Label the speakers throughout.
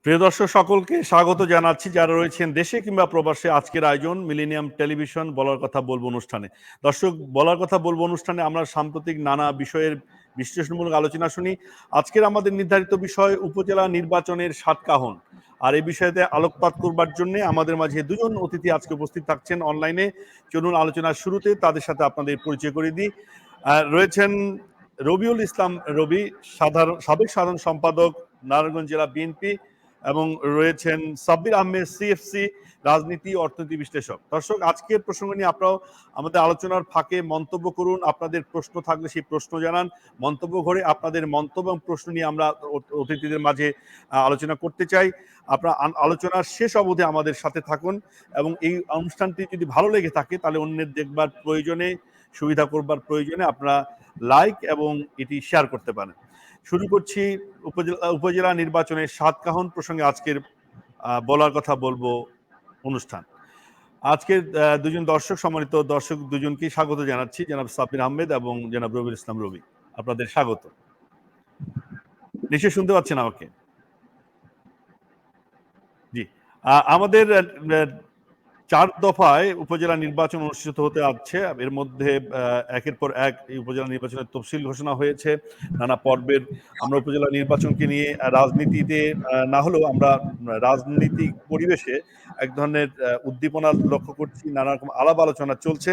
Speaker 1: প্রিয় দর্শক সকলকে স্বাগত জানাচ্ছি যারা রয়েছেন দেশে কিংবা প্রবাসে আজকের আয়োজন মিলেনিয়াম টেলিভিশন বলার কথা বলবো অনুষ্ঠানে। দর্শক, বলার কথা বলবো অনুষ্ঠানে আমরা সাম্প্রতিক নানা বিষয়ের বিশ্লেষণমূলক আলোচনা শুনি। আজকের আমাদের নির্ধারিত বিষয় উপজেলা নির্বাচনের সাতকাহন। আর এই বিষয়তে আলোকপাত করবার জন্য আমাদের মাঝে দুজন অতিথি আজকে উপস্থিত থাকছেন অনলাইনে। চলুন আলোচনার শুরুতে তাদের সাথে আপনাদের পরিচয় করে দিই। রয়েছেন রবিউল ইসলাম রবি, সাবেক সাধারণ সম্পাদক, নারায়ণগঞ্জ জেলা বিএনপি, এবং রয়েছেন সাব্বির আহমেদ সিএফসি, রাজনীতি অর্থনীতি বিশ্লেষক। দর্শক, আজকের প্রসঙ্গ নিয়ে আপনারাও আমাদের আলোচনার ফাঁকে মন্তব্য করুন। আপনাদের প্রশ্ন থাকলে সেই প্রশ্ন জানান। মন্তব্য ঘরে আপনাদের মন্তব্য এবং প্রশ্ন নিয়ে আমরা অতিথিদের মাঝে আলোচনা করতে চাই। আপনারা আলোচনার শেষ অবধি আমাদের সাথে থাকুন এবং এই অনুষ্ঠানটি যদি ভালো লেগে থাকে তাহলে অন্যের দেখবার প্রয়োজনে, সুবিধা করবার প্রয়োজনে আপনারা লাইক এবং এটি শেয়ার করতে পারেন। শুরু করছি উপজেলা নির্বাচনের সাতকাহন প্রসঙ্গে আজকের বলার কথা বলবো অনুষ্ঠান। আজকের দুজন সম্মানিত দর্শক দুজনকে স্বাগত জানাচ্ছি, জনাব সাব্বির আহমেদ এবং জনাব রবিউল ইসলাম রবি। আপনাদের স্বাগত। নিশ্চয়ই শুনতে পাচ্ছেন আমাকে? জি। আমাদের 4 দফায় উপজেলা নির্বাচন অনুষ্ঠিত হতে যাচ্ছে। এর মধ্যে একের পর এক এই উপজেলা নির্বাচনের তফসিল ঘোষণা হয়েছে। নানা পর্বের আমরা উপজেলা নির্বাচনকে নিয়ে রাজনীতিতে না হলেও আমরা রাজনৈতিক পরিবেশে এক ধরনের উদ্দীপনা লক্ষ্য করছি, নানা রকম আলাপ আলোচনা চলছে।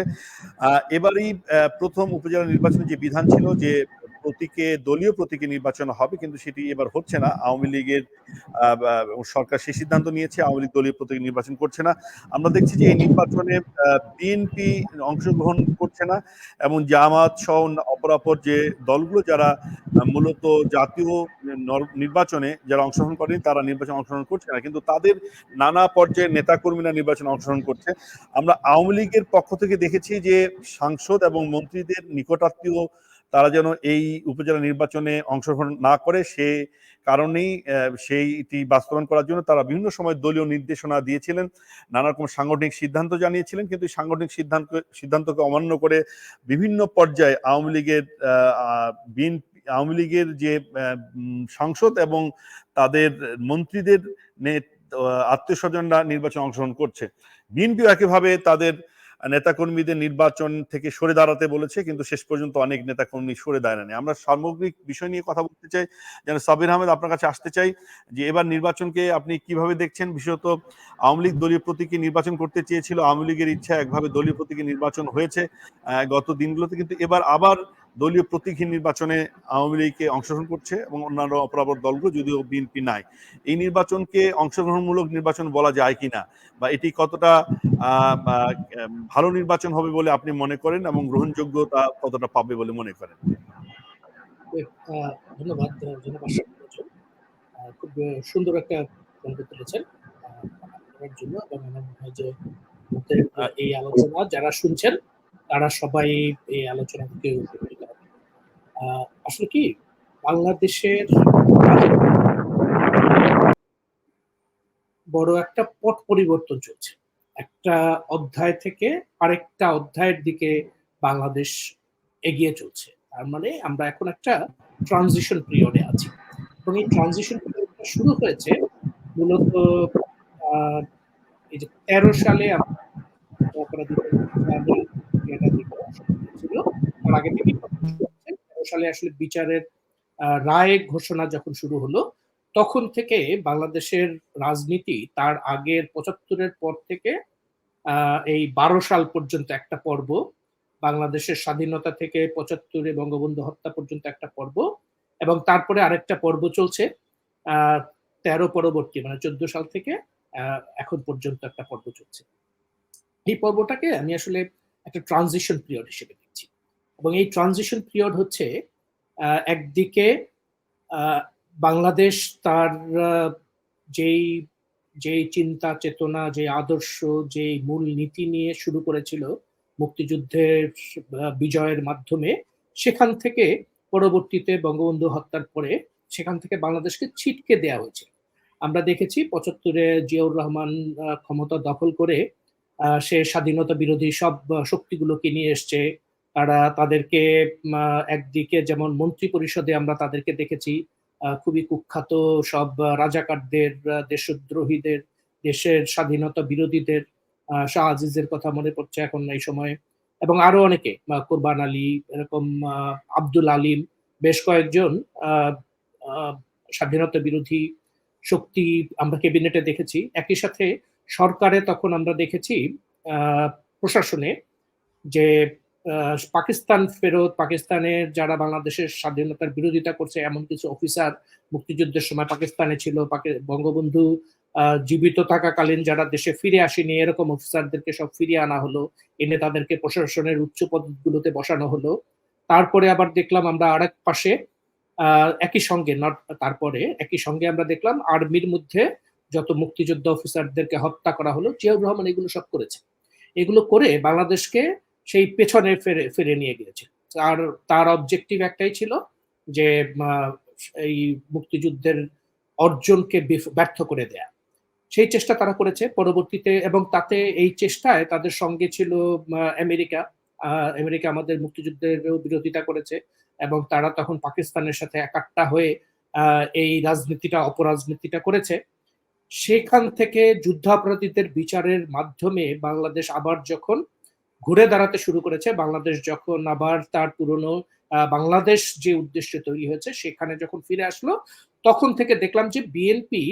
Speaker 1: এবারই প্রথম উপজেলা নির্বাচনের যে বিধান ছিল যে দলীয় প্রতীকে নির্বাচন হবে, কিন্তু সেটি এবার হচ্ছে না। আওয়ামী লীগের সরকার সেই সিদ্ধান্ত নিয়েছে, আওয়ামী লীগ দলীয় প্রতীকে নির্বাচন করছে না। আমরা দেখছি যে এই নির্বাচনে বিএনপি অংশগ্রহণ করছে না এবং জামাত সহ অপরাপর যে দলগুলো যারা মূলত জাতীয় নির্বাচনে যারা অংশগ্রহণ করেন তারা নির্বাচনে অংশগ্রহণ করছে না, কিন্তু তাদের নানা পর্যায়ের নেতাকর্মীরা নির্বাচনে অংশগ্রহণ করছে। আমরা আওয়ামী লীগের পক্ষ থেকে দেখেছি যে সাংসদ এবং মন্ত্রীদের নিকটাত্মীয় তারা যেন এই উপজেলা নির্বাচনে অংশগ্রহণ না করে, সে কারণেই সেইটি বাস্তবায়ন করার জন্য তারা বিভিন্ন সময় দলীয় নির্দেশনা দিয়েছিলেন, নানা রকম সাংগঠনিক সিদ্ধান্ত জানিয়েছিলেন, কিন্তু সাংগঠনিক সিদ্ধান্তকে অমান্য করে বিভিন্ন পর্যায়ে আওয়ামী লীগের যে সাংসদ এবং তাদের মন্ত্রীদের আত্মীয় স্বজনরা নির্বাচনে অংশগ্রহণ করছে। বিএনপিও একইভাবে তাদের নেতাকর্মীদের নির্বাচন থেকে সরে দাঁড়াতে বলেছে, কিন্তু শেষ পর্যন্ত অনেক নেতাকর্মী সরে দাঁড়ায়নি। আমরা সামগ্রিক বিষয় নিয়ে কথা বলতে চাই। যেন সাব্বির আহমেদ, আপনার কাছে আসতে চাই যে এবার নির্বাচনকে আপনি কিভাবে দেখছেন? বিশেষত আওয়ামী লীগ দলীয় প্রতীকে নির্বাচন করতে চেয়েছিল, আওয়ামী লীগের ইচ্ছা একভাবে দলীয় প্রতীকে নির্বাচন হয়েছে গত দিনগুলোতে, কিন্তু এবার আবার দলীয় প্রতীকহীন নির্বাচনে আওয়ামী লীগকে অংশগ্রহণ করছে এবং অন্যান্য অপরাপর দলগুলো, যদিও বিএনপি নাই। এই নির্বাচনকে অংশগ্রহণমূলক নির্বাচন বলা যায় কিনা, বা এটি কতটা ভালো নির্বাচন হবে বলে আপনি মনে করেন এবং গ্রহণযোগ্যতা কতটা পাবে বলে মনে করেন?
Speaker 2: ধন্যবাদ খুব সুন্দর একটা গল্প তুলেছেন আপনার জন্য, এবং আমার মনে হয় যে এই আলোচনা যারা শুনছেন তারা সবাই এই আলোচনা থেকে উপকৃত হবে। আসলে কি, বাংলাদেশের বড় একটা পট পরিবর্তন চলছে। একটা অধ্যায় থেকে আরেকটা অধ্যায়ের দিকে বাংলাদেশ এগিয়ে চলছে। তার মানে আমরা এখন একটা ট্রানজিশন পিরিয়ডে আছি, এবং এই ট্রানজিশন পিরিয়ডটা শুরু হয়েছে মূলত এই যে 13 সালে ছিল, তার আগে থেকে 13 সালে আসলে বিচারের রায় ঘোষণা যখন শুরু হলো, তখন থেকে বাংলাদেশের রাজনীতি তার আগের 75-এর পর থেকে এই 12 সাল পর্যন্ত একটা পর্ব, বাংলাদেশের স্বাধীনতা থেকে 75-এ বঙ্গবন্ধু হত্যা পর্যন্ত একটা পর্ব, এবং তারপরে আরেকটা পর্ব চলছে 13 পরবর্তী, মানে 14 সাল থেকে এখন পর্যন্ত একটা পর্ব চলছে। এই পর্বটাকে আমি আসলে একটা ট্রানজিশন পিরিয়ড হিসেবে দেখছি, এবং এই ট্রানজিশন পিরিয়ড হচ্ছে একদিকে বাংলাদেশ তার যেই যেই চিন্তা চেতনা, যে আদর্শ, যে মূল নীতি নিয়ে শুরু করেছিল মুক্তিযুদ্ধের বিজয়ের মাধ্যমে, সেখান থেকে পরবর্তীতে বঙ্গবন্ধু হত্যার পরে সেখান থেকে বাংলাদেশকে ছিটকে দেওয়া হয়েছে। আমরা দেখেছি 75-এ জিয়াউর রহমান ক্ষমতা দখল করে সে স্বাধীনতা বিরোধী সব শক্তিগুলোকে নিয়ে এসছে। তারা তাদেরকে একদিকে যেমন মন্ত্রী পরিষদে আমরা তাদেরকে দেখেছি খুবই কুখ্যাত সব রাজাকারদের, দেশদ্রোহীদের, দেশের স্বাধীনতা বিরোধীদের, শাহ আজিজের কথা মনে পড়ছে এখন এই সময়ে, এবং আরো অনেকে, কোরবান আলী, এরকম আব্দুল আলিম, বেশ কয়েকজন আহ, আহ, স্বাধীনতা বিরোধী শক্তি আমরা ক্যাবিনেটে দেখেছি। একই সাথে সরকারে তখন আমরা দেখেছি, প্রশাসনে, যে পাকিস্তান ফেরত, পাকিস্তানের যারা বাংলাদেশের স্বাধীনতার বিরোধিতা করছে এমন কিছু অফিসার মুক্তিযুদ্ধের সময় পাকিস্তানে ছিল, বঙ্গবন্ধু জীবিত থাকাকালীন যারা দেশে ফিরে আসেনি এরকম অফিসারদেরকে সব ফিরিয়ে আনা হলো, এনে তাদেরকে প্রশাসনের উচ্চ পদগুলোতে বসানো হলো। তারপরে আবার দেখলাম আমরা আরেক পাশে একই সঙ্গে, তারপরে একই সঙ্গে আমরা দেখলাম আর্মির মধ্যে যত মুক্তিযোদ্ধা অফিসারদেরকে হত্যা করা হলো, জিয়াউর রহমান এগুলো সব করেছে। এগুলো করে বাংলাদেশকে সেই পেছনে ফিরে নিয়ে গিয়েছে। আর তার অবজেক্টিভ একটাই ছিল যে এই মুক্তিযুদ্ধের অর্জনকে ব্যর্থ করে দেয়া। সেই চেষ্টা তারা করেছে পরবর্তীতে, এবং তাতে এই চেষ্টায় তাদের সঙ্গে ছিল আমেরিকা। আমেরিকা আমাদের মুক্তিযুদ্ধের বিরোধিতা করেছে, এবং তারা তখন পাকিস্তানের সাথে একাট্টা হয়ে এই অপরাজনীতিটা করেছে। সেখান থেকে যুদ্ধাপরাধীদের বিচারের মাধ্যমে বাংলাদেশ আবার যখন ঘুরে দাঁড়াতে শুরু করেছে, বাংলাদেশ যখন আবার তার পুরনো বাংলাদেশ যে উদ্দেশ্যে তৈরি হয়েছে সেখানে যখন ফিরে আসলো, তখন থেকে দেখলাম যে বিএনপি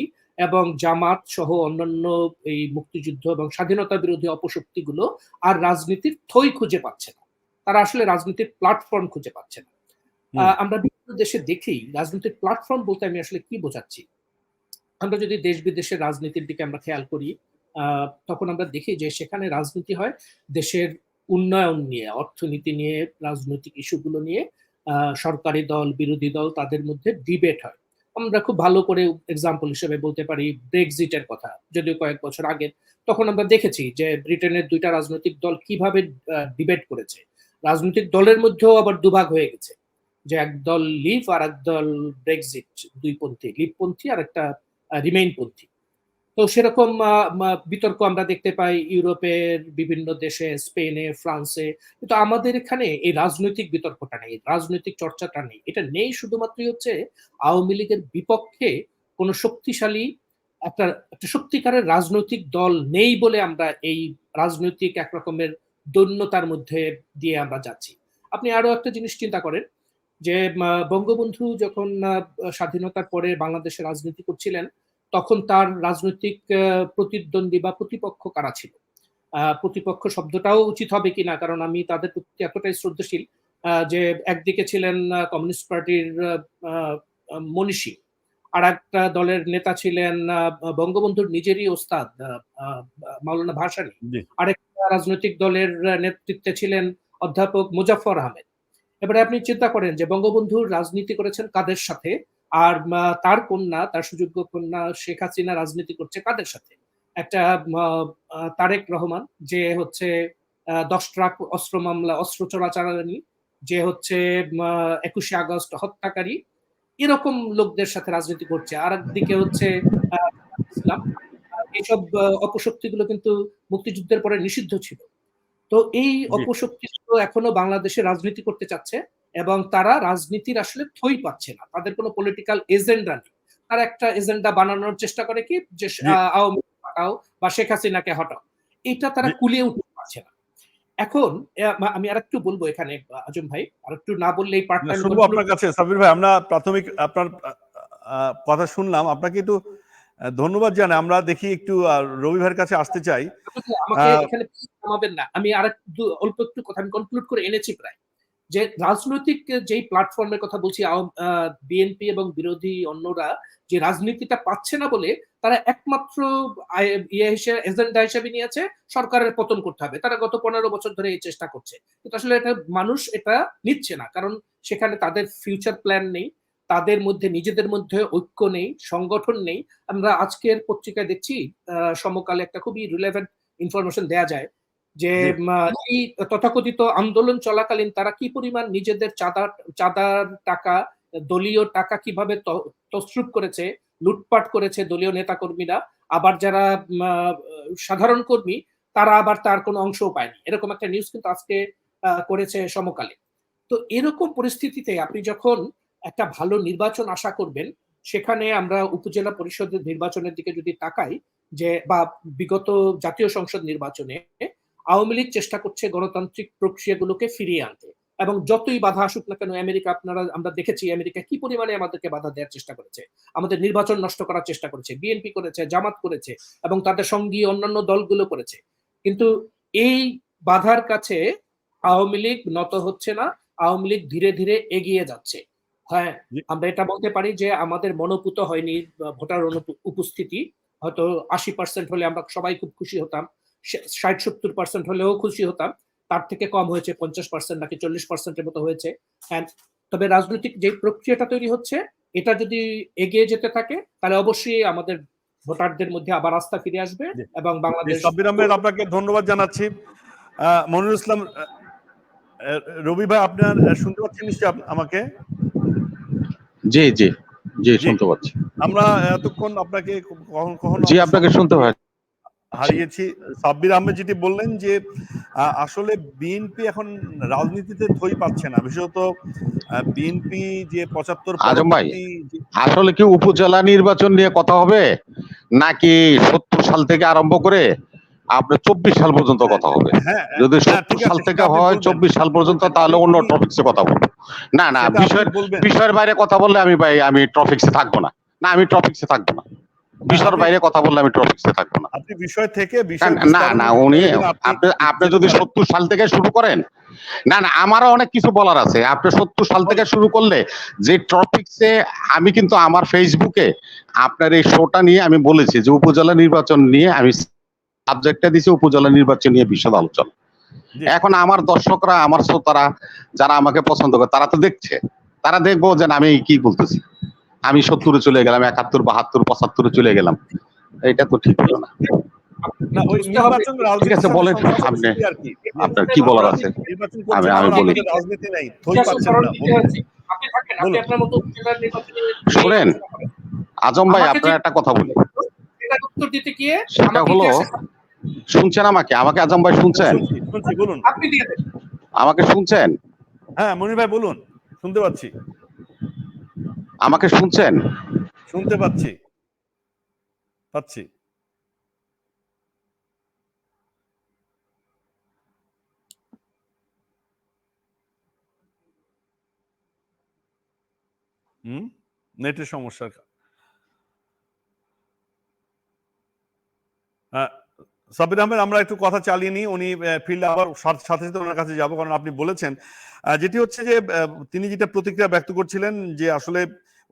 Speaker 2: এবং জামাত সহ অন্যান্য এই মুক্তিযুদ্ধ এবং স্বাধীনতা বিরোধী অপশক্তিগুলো আর রাজনীতির থই খুঁজে পাচ্ছে না। তারা আসলে রাজনীতির প্ল্যাটফর্ম খুঁজে পাচ্ছে না। আমরা বিভিন্ন দেশে দেখি রাজনীতির প্ল্যাটফর্ম বলতে আমি আসলে কি বোঝাচ্ছি। আমরা যদি দেশ বিদেশের রাজনীতির দিকে আমরা খেয়াল করি, তখন আমরা দেখি যে সেখানে রাজনীতি হয় দেশের উন্নয়ন নিয়ে, অর্থনীতি নিয়ে, রাজনৈতিক ইস্যুগুলো নিয়ে সরকারি দল, বিরোধী দল, তাদের মধ্যে ডিবেট হয়। আমরা খুব ভালো করে এক্সাম্পল হিসেবে বলতে পারি ব্রেক্সিটের কথা, যদিও কয়েক বছর আগে। তখন আমরা দেখেছি যে ব্রিটেনের দুইটা রাজনৈতিক দল কিভাবে ডিবেট করেছে। রাজনৈতিক দলের মধ্যেও আবার দুভাগ হয়ে গেছে, যে একদল লিভ আর একদল ব্রেক্সিট, দুই পন্থী, লিভপন্থী আর একটা রিমেইন পন্থী। তো সেরকম বিতর্ক আমরা দেখতে পাই ইউরোপের বিভিন্ন দেশে, স্পেনে, ফ্রান্সে। কিন্তু আমাদের এখানে এই রাজনৈতিক বিতর্কটা নেই, রাজনৈতিক চর্চাটা নেই। এটা নেই শুধুমাত্রই হচ্ছে আওয়ামী লীগের বিপক্ষে কোনো শক্তিশালী একটা একটা সত্যিকারের রাজনৈতিক দল নেই বলে আমরা এই রাজনৈতিক একরকমের দৈন্যতার মধ্যে দিয়ে আমরা যাচ্ছি। আপনি আরো একটা জিনিস চিন্তা করেন যে বঙ্গবন্ধু যখন স্বাধীনতার পরে বাংলাদেশে রাজনীতি করছিলেন, তখন তার রাজনৈতিক প্রতিদ্বন্দ্বী বা প্রতিপক্ষ কারা ছিল? প্রতিপক্ষ শব্দটাও উচিত হবে কিনা, কারণ আমি তাদের প্রতি এতটাই শ্রদ্ধাশীল যে একদিকে ছিলেন কমিউনিস্ট পার্টির মনীষী, আর একটা দলের নেতা ছিলেন বঙ্গবন্ধুর নিজেরই ওস্তাদ মাওলানা ভাসানী, আরেকটা রাজনৈতিক দলের নেতৃত্বে ছিলেন অধ্যাপক মুজাফফর আহমেদ। এবারে আপনি চিন্তা করেন যে বঙ্গবন্ধু রাজনীতি করেছেন কাদের সাথে, আর তার কন্যা, তার সুযোগ্য কন্যা শেখ হাসিনা রাজনীতি করছে কাদের সাথে? একটা তারেক রহমান, যে হচ্ছে 10 ট্রাক অস্ত্র মামলা, অস্ত্র চোরাচালানি, যে হচ্ছে 21শে আগস্ট হত্যাকারী, এরকম লোকদের সাথে রাজনীতি করছে। আর একদিকে হচ্ছে ইসলাম। এইসব অপশক্তিগুলো কিন্তু মুক্তিযুদ্ধের পরে নিষিদ্ধ ছিল। তো এই অপশক্তিগুলো এখনো বাংলাদেশে রাজনীতি করতে চাচ্ছে, এবং তারা রাজনীতির আসলে থই পাচ্ছে না, তাদের কোনো পলিটিক্যাল এজেন্ডা নেই। তারা একটা এজেন্ডা বানানোর চেষ্টা করে কি, যে আওয়ামী লীগ হটাও বা শেখ হাসিনাকে হটাও, এটা তারা কুলিয়ে উঠতে পারছে না। এখন আমি আরেকটু বলবো এখানে, আজম ভাই, আরেকটু না বললে এই পার্টটা
Speaker 1: শুনবো আপনার কাছে। সাব্বির ভাই, আমরা প্রাথমিক আপনার কথা শুনলাম, আপনাকে একটু ধন্যবাদ জানাই। আমরা দেখি একটু রবি ভাইয়ের কাছে আসতে চাই।
Speaker 2: আমাকে এখানে থামাবেন না, আমি আরেকটু অল্প একটু কথা আমি কনক্লুড করে এনেছি প্রায়, যে রাজনৈতিক যেই প্ল্যাটফর্মের কথা বলছি, বিএনপি এবং বিরোধী অন্যরা যে রাজনীতিটা পাচ্ছে না বলে তারা একমাত্র এজেন্ডা হিসেবে নিয়েছে সরকারের পতন করতে হবে। তারা গত 15 বছর ধরে এই চেষ্টা করছে, কিন্তু আসলে এটা মানুষ এটা নিচ্ছে না, কারণ সেখানে তাদের ফিউচার প্ল্যান নেই, তাদের মধ্যে নিজেদের মধ্যে ঐক্য নেই, সংগঠন নেই। আমরা আজকের পত্রিকায় দেখছি, সমকালে একটা খুবই রিলেভেন্ট ইনফরমেশন দেয়া যায় যে এই তথাকথিত আন্দোলন চলাকালীন তারা কি পরিমাণ নিজেদের চাঁদার টাকা, দলীয় টাকা কিভাবে তছরূপ করেছে, লুটপাট করেছে দলীয় নেতাকর্মীরা, আবার যারা সাধারণ কর্মী তারা আবার তার কোনো অংশও পায়নি। এরকম একটা নিউজ কিন্তু আজকে করেছে সমকালে। তো এরকম পরিস্থিতিতে আপনি যখন একটা ভালো নির্বাচন আশা করবেন, সেখানে আমরা উপজেলা পরিষদের নির্বাচনের দিকে যদি তাকাই, যে বা বিগত জাতীয় সংসদ নির্বাচনে আওয়ামী লীগ চেষ্টা করছে গণতান্ত্রিক প্রক্রিয়াগুলোকে ফিরিয়ে আনতে, এবং যতই বাধা আসুক না কেন, আমেরিকা আমরা দেখেছি আমেরিকা কি পরিমাণে আমাদেরকে বাধা দেওয়ার চেষ্টা করেছে, আমাদের নির্বাচন নষ্ট করার চেষ্টা করেছে, বিএনপি করেছে, জামাত করেছে, এবং তাদের সঙ্গী অন্যান্য দলগুলো করেছে। কিন্তু এই বাধার কাছে আওয়ামী লীগ নত হচ্ছে না, আওয়ামী লীগ ধীরে ধীরে এগিয়ে যাচ্ছে। হ্যাঁ, আমরা এটা বলতে পারি যে আমাদের মনোপুত হয়নি ভোটার উপস্থিতি, হয়তো 80% হলে আমরা সবাই খুব খুশি হতাম, 60-70% হলেও খুশি হতাম, তার থেকে কম হয়েছে 50% নাকি 40%-এর মতো হয়েছে। তবে রাজনৈতিক যে প্রক্রিয়াটা তৈরি হচ্ছে, এটা যদি এগিয়ে যেতে থাকে তাহলে অবশ্যই আমাদের ভোটারদের মধ্যে আবার আস্থা ফিরে আসবে এবং বাংলাদেশ।
Speaker 1: সাব্বির আহমেদ, আপনাকে ধন্যবাদ জানাচ্ছি। মনিরুল ইসলাম, রবি ভাই, আপনার শুনতে পাচ্ছেন নিশ্চয়ই আমাকে?
Speaker 3: জি জি জি, শুনতে পাচ্ছি।
Speaker 1: আমরা এতক্ষণ আপনাকে কখনো
Speaker 3: জি, আপনাকে শুনতে পাচ্ছি।
Speaker 1: হারিয়েছি। সাব্বির আহমেদ যেটি বললেন যে আসলে বিএনপি এখন রাজনীতিতে থই পাচ্ছে না, বিশেষত বিএনপি যে 75
Speaker 3: আজম ভাই,
Speaker 1: পরবর্তী
Speaker 3: আসলে কি উপজেলা নির্বাচন নিয়ে কথা হবে, নাকি 70 সাল থেকে আরম্ভ করে আপনার 24 সাল পর্যন্ত কথা হবে? যদি 70 সাল থেকে হয় 24 সাল পর্যন্ত, তাহলে অন্য টপিকসে কথা বলবো। না না, বিষয়ের বাইরে কথা বললে আমি টপিকসে থাকবো না। না, আমি টপিকসে থাকবো না। বিষয়ের বাইরে কথা বললে আমি টপিকসে থাকবো না।
Speaker 1: আপনি বিষয় থেকে
Speaker 3: না না, আপনি যদি 70 সাল থেকে শুরু করেন, না না, আমারও অনেক কিছু বলার আছে। আপনি 70 সাল থেকে শুরু করলে যে টপিকসে, আমি কিন্তু আমার ফেসবুকে আপনার এই শোটা নিয়ে আমি বলেছি যে উপজেলা নির্বাচন নিয়ে আমি সাবজেক্টটা দিয়েছি, উপজেলা নির্বাচন নিয়ে বিশদ আলোচনা। এখন আমার দর্শকরা, আমার শ্রোতারা যারা আমাকে পছন্দ করে, তারা তো দেখছে, তারা দেখবো যে আমি কি বলতেছি। আমি 70-এ চলে গেলাম, 71, 72, 75-এ চলে গেলাম, এটা তো ঠিক হলো না। ঠিক আছে, বলেন আপনি, আপনার কি বলার আছে আমি বলি। শোনেন আজম ভাই, আপনার একটা কথা বলি, সেটা হলো, শুনছেন আমাকে? আজম ভাই শুনছেন? আমাকে শুনছেন?
Speaker 1: হ্যাঁ মনির ভাই বলুন, শুনতে পাচ্ছি।
Speaker 3: আমাকে শুনছেন?
Speaker 1: শুনতে পাচ্ছি। নেটের সমস্যা। সাব্বির আহমেদ, আমরা একটু কথা চালিয়ে নিই, উনি ফিল্ডে আবার সাথে সাথে ওনার কাছে যাবো, কারণ আপনি বলেছেন যেটি হচ্ছে যে তিনি যেটা প্রতিক্রিয়া ব্যক্ত করছিলেন যে আসলে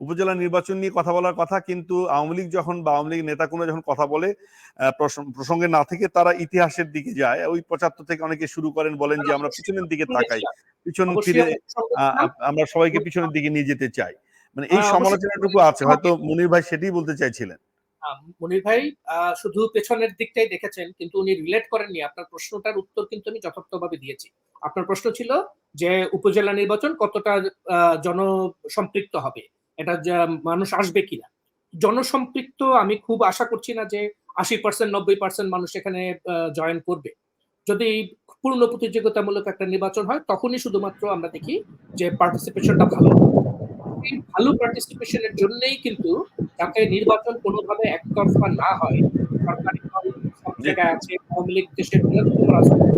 Speaker 1: উপজেলা নির্বাচন নিয়ে কথা বলার কথা, কিন্তু আওয়ামী লীগ যখন বা আওয়ামী লীগ নেতা কোনো যখন কথা বলে প্রসঙ্গে না থেকে তারা ইতিহাসের দিকে যায়। ওই 75 থেকে অনেকে শুরু করেন, বলেন যে আমরা পিছনের দিকে তাকাই, পিছন ফিরে আমরা সবাইকে পিছনের দিকে নিয়ে যেতে চাই। মানে এই সমালোচনাটুকু আছে, হয়তো মনির ভাই সেটাই বলতে চাইছিলেন।
Speaker 2: মনির ভাই শুধু পেছনের দিকটাই দেখেছেন, কিন্তু উনি রিলেট করেননি। আপনার প্রশ্নটার উত্তর কিন্তু আমি যথার্থভাবে দিয়েছি। আপনার প্রশ্ন ছিল যে উপজেলা নির্বাচন কতটা জনসম্পৃক্ত হবে, এটা মানুষ আসবে কিনা। জনসম্পৃক্ত আমি খুব আশা করছি না যে 80%, 90% মানুষ এখানে জয়েন করবে। যদি পূর্ণ প্রতিযোগিতামূলক একটা নির্বাচন হয়, তখনই শুধুমাত্র আমরা দেখি যে পার্টিসিপেশনটা ভালো। ভালো পার্টিসিপেশনের জন্যই কিন্তু, যাতে নির্বাচন কোনোভাবে একতরফা না হয়, সরকারি দল সব জায়গায় আছে, আওয়ামী লীগ দেশের বৃহত্তম রাজনৈতিক।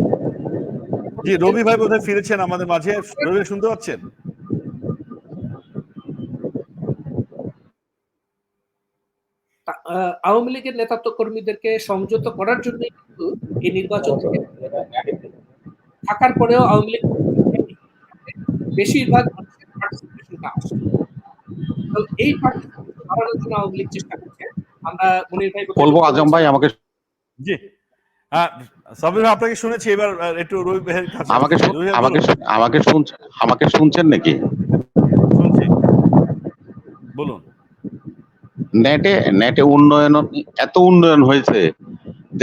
Speaker 1: জি, রবি ভাই বোধহয় ফিরেছেন আমাদের মাঝে। রবি, শুনতে পাচ্ছেন?
Speaker 2: আওয়ামী লীগের নেতৃত্ব কর্মীদেরকে সংযত করার জন্যই কিন্তু এই নির্বাচন থেকে থাকার পরেও আওয়ামী লীগ বেশিরভাগ মানুষের পার্টিসিপেশনটা আসে। এই পার্টিসিপেশন বাড়ানোর জন্য আওয়ামী লীগ চেষ্টা করছে। আমরা মনির ভাই
Speaker 3: বলবো আজম ভাই আমাকে।
Speaker 1: জি, সাবির ভাই আপনাকে শুনেছি, এবার একটু রবি ভাইয়ের কাছে।
Speaker 3: আমাকে শুনছেন নাকি?
Speaker 1: শুনছি, বলুন।
Speaker 3: নেটে উন্নয়ন, এত উন্নয়ন হয়েছে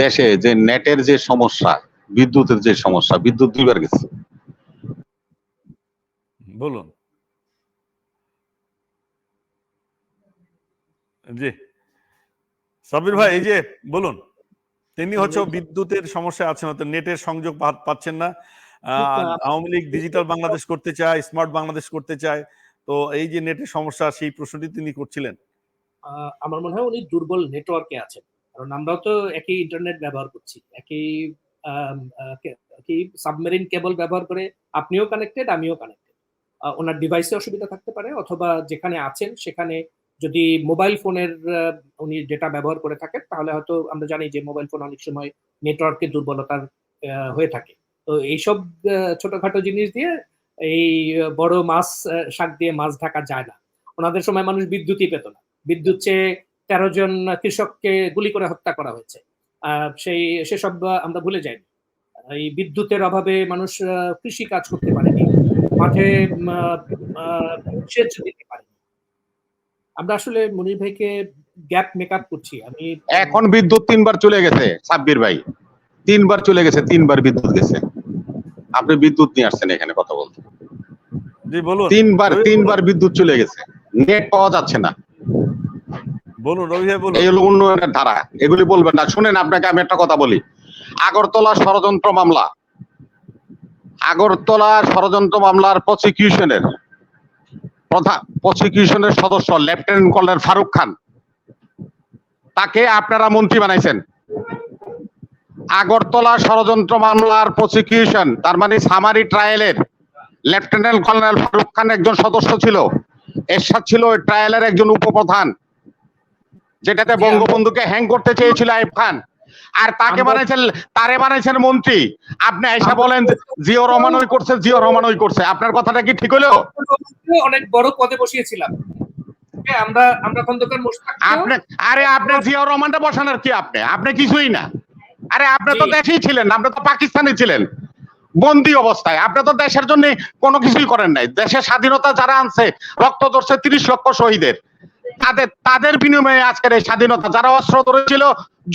Speaker 3: দেশে যে নেটের যে সমস্যা, বিদ্যুতের যে সমস্যা, বিদ্যুৎ 2বার গেছে।
Speaker 1: বলুন। জি সাবির ভাই, এই যে বলুন, তিনি হচ্ছে বিদ্যুতের সমস্যা আছেন, হয়তো নেটের সংযোগ পাচ্ছেন না। আওয়ামী লীগ ডিজিটাল বাংলাদেশ করতে চায়, স্মার্ট বাংলাদেশ করতে চায়, তো এই যে নেটের সমস্যা, সেই প্রশ্নটি তিনি করছিলেন।
Speaker 2: আমার মনে হয় উনি দুর্বল নেটওয়ার্কে আছেন, কারণ আমরাও তো একই ইন্টারনেট ব্যবহার করছি, একই সাবমেরিন কেবল ব্যবহার করে আপনিও কানেক্টেড, আমিও কানেক্টেড। ওনার ডিভাইসে অসুবিধা থাকতে পারে, অথবা যেখানে আছেন সেখানে যদি মোবাইল ফোনের উনি ডেটা ব্যবহার করে থাকেন, তাহলে হয়তো আমরা জানি যে মোবাইল ফোন অনেক সময় নেটওয়ার্কের দুর্বলতার হয়ে থাকে। তো এইসব ছোটখাটো জিনিস দিয়ে এই বড় মাছ শাক দিয়ে মাছ ঢাকা যায় না। ওনাদের সময় মানুষ বিদ্যুৎই পেত না, বিদ্যুৎ চেয়ে 13 জন কৃষককে গুলি করে হত্যা করা হয়েছে। সেসব আমরা ভুলে যাইনি। এই বিদ্যুতের অভাবে মানুষ কৃষি কাজ করতে পারেনি, মাঠে সেচ দিতে পারেনি। আমরা আসলে মনির ভাইকে গ্যাপ মেকআপ করছি। আমি
Speaker 3: এখন বিদ্যুৎ 3 বার চলে গেছে সাব্বির ভাই, 3 বার চলে গেছে, 3 বার বিদ্যুৎ গেছে। আপনি বিদ্যুৎ নিয়ে আসছেন এখানে কথা বলতে।
Speaker 1: জি বলুন।
Speaker 3: 3 বার বিদ্যুৎ চলে গেছে, নেট পাওয়া যাচ্ছে না।
Speaker 1: বলুন রবি ভাই বলুন।
Speaker 3: এই হলো উন্নয়নের ধারা, এগুলি বলবেন না। শুনেন, আপনাকে আমি একটা কথা বলি। আগরতলা ষড়যন্ত্র মামলা, আগরতলা ষড়যন্ত্র মামলার প্রসিকিউশনের সদস্য লেফটেন্যান্ট কর্নেল ফারুক খান, তাকে আপনারা মন্ত্রী বানাইছেন। আগরতলা ষড়যন্ত্র মামলার প্রসিকিউশন, তার মানে summary ট্রায়ালের lieutenant colonel Faruk Khan একজন সদস্য ছিল, এরশাদ ছিল ওই ট্রায়ালের একজন উপপ্রধান, যেটাতে বঙ্গবন্ধুকে হ্যাং করতে চেয়েছিল আইয়ুব খান, আর তারে বানাইছেন মন্ত্রী। আপনি এসে বলেন জিয়াউর রহমান ওই করছে, জিয়াউর রহমান ওই করছে। আপনার কথাটা কি ঠিক হলো?
Speaker 2: অনেক বড় পদে বসিয়েছিলাম আমরা খন্দকার মোশতাক।
Speaker 3: আপনি জিয়াউর রহমানটা বসানোর কি? আপনি কিছুই না। আরে আপনি তো দেশেই ছিলেন, আপনি তো পাকিস্তানে ছিলেন বন্দি অবস্থায়। আপনি তো দেশের জন্য কোনো কিছুই করেন নাই। দেশের স্বাধীনতা যারা আনছে, রক্ত ধরছে 30 লক্ষ শহীদের, তাদের বিনিময়ে আজকের এই স্বাধীনতা। যারা অস্ত্র ধরেছিল,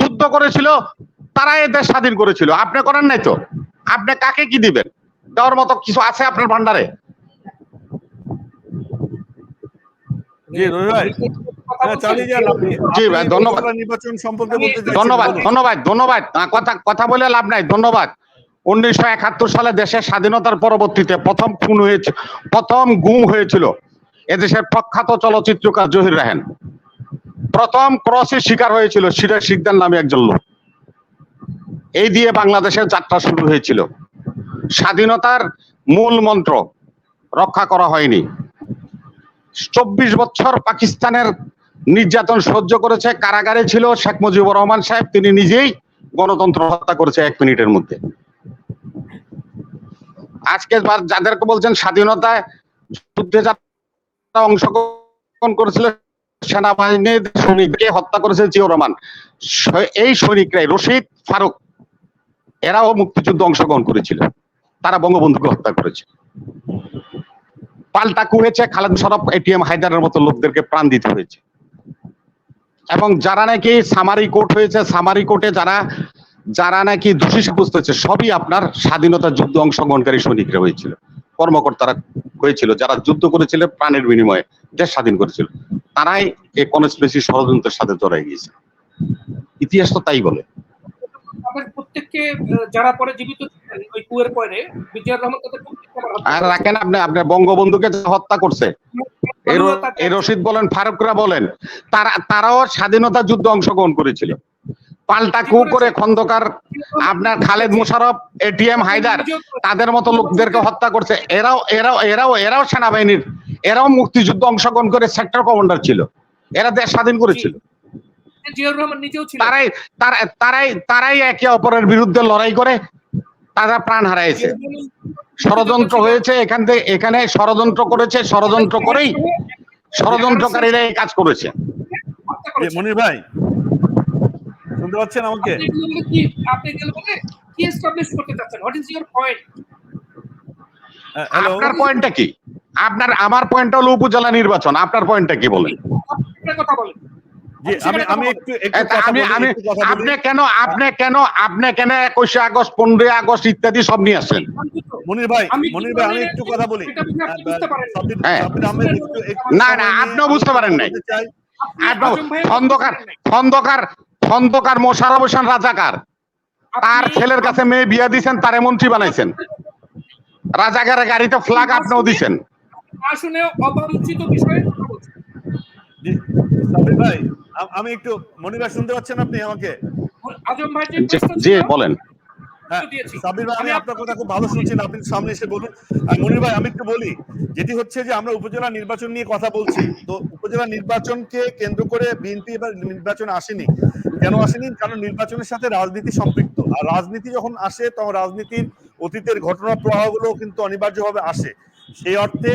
Speaker 3: যুদ্ধ করেছিল, তারা এই দেশ স্বাধীন করেছিল। আপনি করেন নাই তো। আপনি কাকে কি দিবেন? দেওয়ার মতো কিছু আছে আপনার ভান্ডারে?
Speaker 1: জি রবি ভাই, চালিয়ে যান আপনি।
Speaker 3: জি ভাই, ধন্যবাদ।
Speaker 1: নির্বাচন সম্পর্কে বলতে চাইছেন,
Speaker 3: ধন্যবাদ। কথা বলে লাভ নাই, ধন্যবাদ। 1971 সালে দেশের স্বাধীনতার পরবর্তীতে প্রথম খুন হয়েছে, প্রথম গুম হয়েছিল এদেশের প্রখ্যাত চলচ্চিত্রকার জহির রায়হান। প্রথম ক্রসের শিকার হয়েছিল সিরাজ শিকদার নামে একজন লোক। এই দিয়ে বাংলাদেশের যাত্রা শুরু হয়েছিল। স্বাধীনতার মূল মন্ত্র রক্ষা করা হয়নি। 24 বছর পাকিস্তানের নির্যাতন সহ্য করেছে, কারাগারে ছিল শেখ মুজিবুর রহমান সাহেব। তিনি নিজেই গণতন্ত্র হত্যা করেছে 1 মিনিটের মধ্যে। আজকে যাদেরকে বলছেন স্বাধীনতায় যুদ্ধে যারা অংশগ্রহণ করেছিল, সেনাবাহিনীর সৈনিককে হত্যা করেছে জিয়াউর রহমান। এই সৈনিকরাই, রশিদ, ফারুক, এরাও মুক্তিযুদ্ধে অংশগ্রহণ করেছিল। তারা বঙ্গবন্ধুকে হত্যা করেছে। পাল্টা কু হয়েছে, খালেদ শরফ, এটিএম হায়দারের মতো লোকদেরকে প্রাণ দিতে হয়েছে। এবং যারা নাকি সামারি কোর্ট হয়েছে, সামারি কোর্টে যারা নাকি দোষী সাব্যস্ত হয়েছে, সবই আপনার স্বাধীনতা যুদ্ধ অংশগ্রহণকারী সৈনিকরা হয়েছিল, কর্মকর্তারা হয়েছিল, যারা যুদ্ধ করেছিল প্রাণের বিনিময়ে দেশ স্বাধীন করেছিল। তারাই এই কনস্পিরেসি ষড়যন্ত্রের সাথে জড়াই গিয়েছে। ইতিহাস তো তাই বলে।
Speaker 2: প্রত্যেককে যারা পরে জীবিত ছিলেন ওই কুয়ের পরে, জিয়াউর রহমান তাদের
Speaker 3: আর রাখেন, আপনি বঙ্গবন্ধুকে হত্যা করছে, এই রশিদ বলেন, ফারুকরা বলেন, তারাও স্বাধীনতা যুদ্ধে অংশগ্রহণ করেছিল। পাল্টা কু করে খন্দকার, আপনার খালেদ মোশাররফ, এটিএম হায়দার, তাদের মতো লোকদেরকে হত্যা করছে। এরাও সেনাবাহিনীর, এরাও মুক্তিযুদ্ধ অংশগ্রহণ করে সেক্টর কমান্ডার ছিল। এরা দেশ স্বাধীন করেছিল।
Speaker 2: জিয়াউর রহমান নিজেও ছিল।
Speaker 3: তারাই একে অপরের বিরুদ্ধে লড়াই করে তারা প্রাণ হারাইছে। ষড়যন্ত্র হয়েছে এখানে ষড়যন্ত্র করেছে, ষড়যন্ত্র করেই ষড়যন্ত্রকারীরা এই কাজ করেছে।
Speaker 1: মনির ভাই শুনতে পাচ্ছেন আমাকে?
Speaker 2: আপনি কি এস্টাবলিশ করতে চাচ্ছেন? What is your point?
Speaker 3: আপনার পয়েন্টটা কি? আমার পয়েন্টটা হলো উপজেলা নির্বাচন। আপনার পয়েন্টটা কি বলেন?
Speaker 2: আপনার কথা বলেন।
Speaker 3: আপনি কেন 21 আগস্ট, 15 আগস্ট ইত্যাদি সব নিয়ে আসেন?
Speaker 1: মনির ভাই আমি একটু কথা বলি।
Speaker 3: না, আপনিও বুঝতে পারেন নাই। খন্দকার মোশাররফ হোসেন রাজাকার, তার ছেলের কাছে মেয়ে বিয়া দিয়েছেন, তারে মন্ত্রী বানাইছেন। রাজাকারের গাড়িতে ফ্ল্যাগ আপনিও দিচ্ছেন।
Speaker 2: আসনে অবাঞ্ছিত বিষয়ে কথা বলছেন।
Speaker 1: জি সাব্বির ভাই, আমি একটু, মনির ভাই শুনতে পাচ্ছেন আপনি আমাকে?
Speaker 2: আজম ভাই যে
Speaker 3: জি
Speaker 2: প্রশ্ন
Speaker 3: জি,
Speaker 2: ছিল
Speaker 3: বলেন।
Speaker 1: হ্যাঁ
Speaker 2: দিয়েছি।
Speaker 1: সাব্বির ভাই, আমি
Speaker 2: আমি
Speaker 1: আপনার কথা
Speaker 2: আপনাকে
Speaker 1: খুব ভালো
Speaker 2: বলি,
Speaker 1: শুনছি না, আপনি সামনে এসে বলুন। আর মনির ভাই, আমি একটু বলি, যেটি হচ্ছে যে আমরা উপজেলা নির্বাচন নিয়ে কথা বলছি, তো উপজেলা নির্বাচনকে কেন্দ্র করে বিএনপি এবার নির্বাচনে আসেনি। কেন আসেনি? কারণ নির্বাচনের সাথে রাজনীতি সম্পৃক্ত, আর রাজনীতি যখন আসে তখন রাজনীতির অতীতের ঘটনা প্রবাহগুলো কিন্তু অনিবার্যভাবে আসে। সেই অর্থে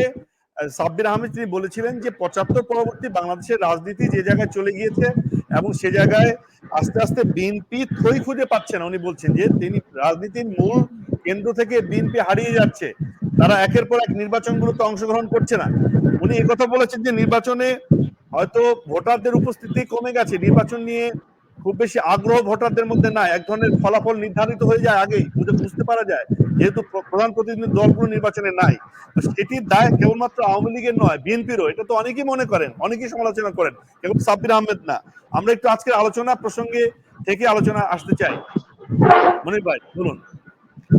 Speaker 1: সাব্বির আহমেদ তিনি বলেছিলেন যে ৭৫ পরবর্তী বাংলাদেশের রাজনীতি যে জায়গায় চলে গিয়েছে, এবং সে জায়গায় আস্তে আস্তে বিএনপি থই খুঁজে পাচ্ছে না। উনি বলছেন যে তিনি রাজনীতির মূল কেন্দ্র থেকে বিএনপি হারিয়ে যাচ্ছে, তারা একের পর এক নির্বাচনগুলোতে অংশগ্রহণ করছে না। উনি একথা বলেছেন যে নির্বাচনে হয়তো ভোটারদের উপস্থিতি কমে গেছে, নির্বাচন নিয়ে খুব বেশি আগ্রহ ভোটারদের মধ্যে নাই, এক ধরনের ফলাফল নির্ধারিত হয়ে যায় আগেই, বুঝতে পারা যায়, যেহেতু প্রধান প্রতিদ্বন্দ্বী দলগুলো নির্বাচনে নাই। তো সেটির দায় কেবলমাত্র আওয়ামী লীগের নয়, বিএনপিরও, এটা তো অনেকেই মনে করেন, অনেকেই সমালোচনা করেন, কেবল সাব্বির আহমেদ না। আমরা একটু আজকের আলোচনা প্রসঙ্গে থেকে আলোচনা আসতে চাই। মনির ভাই বলুন।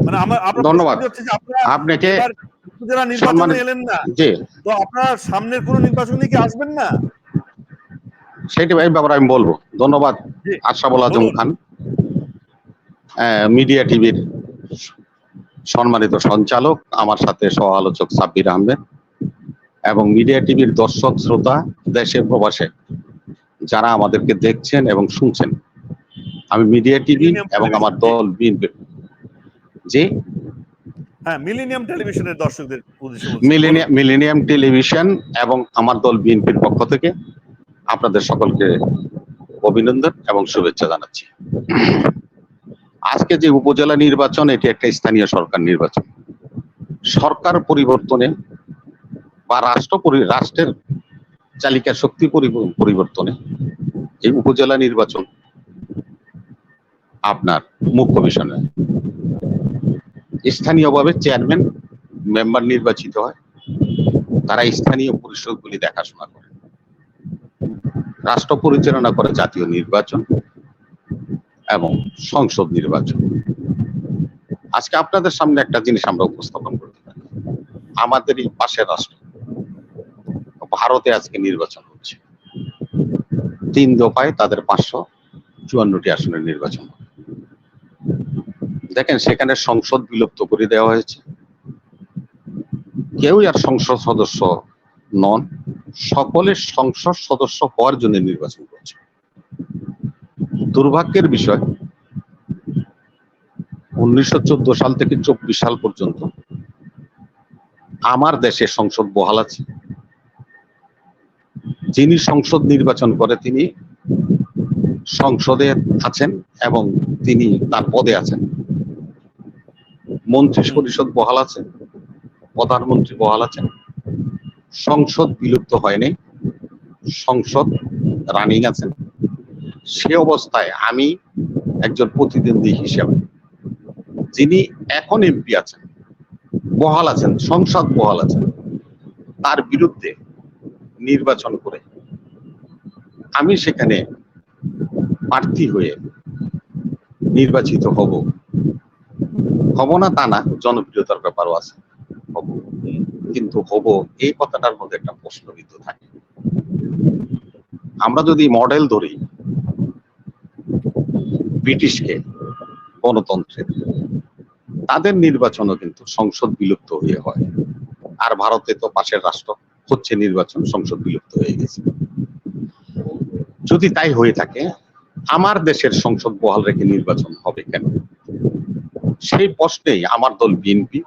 Speaker 1: মানে আপনার
Speaker 3: ধন্যবাদ
Speaker 1: প্রশ্নটি হচ্ছে যে আপনারা
Speaker 3: আপনাকে।
Speaker 1: এবার উপজেলা নির্বাচনে
Speaker 3: সম্মানিত,
Speaker 1: এলেন না,
Speaker 3: জি,
Speaker 1: তো আপনারা সামনের কোন নির্বাচনে কি আসবেন না?
Speaker 3: সেটি এই ব্যাপারে আমি বলবো। ধন্যবাদ
Speaker 1: জি
Speaker 3: আশরাফুল আজম
Speaker 1: বলুন।
Speaker 3: খান, মিডিয়া টিভির সম্মানিত সঞ্চালক, আমার সাথে সহ আলোচক সাব্বির আহমেদ, এবং মিডিয়া টিভির দর্শক শ্রোতা দেশে প্রবাসে যারা আমাদেরকে দেখছেন এবং শুনছেন। আমি মিডিয়া টিভি
Speaker 1: মিলেনিয়াম
Speaker 3: এবং আমার
Speaker 1: টেলিভিশন, জি
Speaker 3: দল বিএনপি, যে
Speaker 1: হ্যাঁ, মিলেনিয়াম টেলিভিশনের দর্শকদের উদ্দেশ্যে বলছি, বলুন।
Speaker 3: মিলেনিয়াম টেলিভিশন এবং আমার দল বিএনপির পক্ষ থেকে আপনাদের সকলকে অভিনন্দন এবং শুভেচ্ছা জানাচ্ছি। আজকে যে উপজেলা নির্বাচন, এটি একটা স্থানীয় সরকার নির্বাচন। সরকার পরিবর্তনে বা রাষ্ট্রের চালিকা শক্তি পরিবর্তনে এই উপজেলা নির্বাচন আপনার মুখ্য বিষয় নয়। স্থানীয়ভাবে চেয়ারম্যান মেম্বার নির্বাচিত হয়, তারা স্থানীয় পরিষদগুলি দেখাশোনা করে। রাষ্ট্র পরিচালনা করে জাতীয় নির্বাচন এবং সংসদ নির্বাচন। আজকে আপনাদের সামনে একটা জিনিস আমরা উপস্থাপন করতে পারি। আমাদের এই পাশের রাষ্ট্র ভারতে আজকে নির্বাচন হচ্ছে, ৩ দফায় তাদের ৫৫৪টি আসনের নির্বাচন। দেখেন, সেখানে সংসদ বিলুপ্ত করে দেওয়া হয়েছে, কেউই আর সংসদ সদস্য নন, সকলে সংসদ সদস্য হওয়ার জন্য নির্বাচন করছে। দুর্ভাগ্যের বিষয়, ১৯১৪ সাল থেকে ২৪ সাল পর্যন্ত আমার দেশে সংসদ বহাল আছে। যিনি সংসদ নির্বাচন করে তিনি সংসদে আছেন এবং তিনি তার পদে আছেন। মন্ত্রী পরিষদ বহাল আছে, প্রধানমন্ত্রী বহাল আছেন। সংসদ বিলুপ্ত হয়নি, সংসদ রানিং আছেন। সে অবস্থায় আমি একজন প্রতিদ্বন্দ্বী হিসেবে, যিনি এখন এমপি আছেন, বহাল আছেন, সংসদ বহাল আছেন, তার বিরুদ্ধে নির্বাচন করে আমি সেখানে প্রার্থী হয়ে নির্বাচিত হব না তা না, জনপ্রিয়তার ব্যাপারও আছে, হব, কিন্তু হব এই কথাটার মধ্যে একটা প্রশ্নবিদ্ধ থাকে। আমরা যদি মডেল ধরি ব্রিটিশকে, গণতন্ত্রের, তাদের নির্বাচনও কিন্তু সংসদ বিলুপ্ত হয়ে হয়। আর ভারতে তো পাশের রাষ্ট্র হচ্ছে নির্বাচন, সংসদ বিলুপ্ত হয়ে গেছে। যদি তাই হয়ে থাকে, আমার দেশের সংসদ বহাল রেখে নির্বাচন হবে কেন? সেই প্রশ্নেই আমার দল বিএনপি,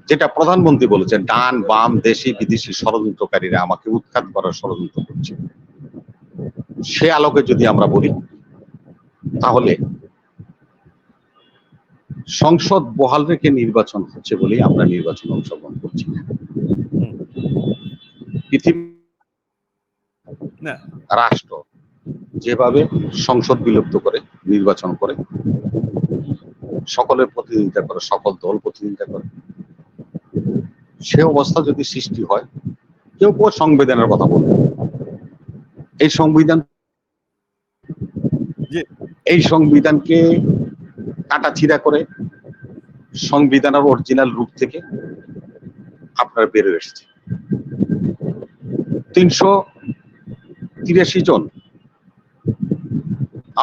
Speaker 3: যেটা প্রধানমন্ত্রী বলেছেন, ডান বাম দেশি বিদেশি ষড়যন্ত্রকারীরা আমাকে উৎখাত করার ষড়যন্ত্র করছে, সে আলোকে যদি আমরা বলি, তাহলে সংসদ বহাল রেখে নির্বাচন হচ্ছে বলেই আমরা নির্বাচনে অংশগ্রহণ করছি। পৃথিবী রাষ্ট্র যেভাবে সংসদ বিলুপ্ত করে নির্বাচন করে, সকলের প্রতিনিধিত্ব করে, সকল দল প্রতিনিধিত্ব করে, সে অবস্থা যদি সৃষ্টি হয়, কেউ কেউ সংবিধানের কথা বলবে, এই সংবিধানকে কাটাছিড়া করে সংবিধানের অরিজিনাল রূপ থেকে আপনার বেরোয় এসেছে। 383 জন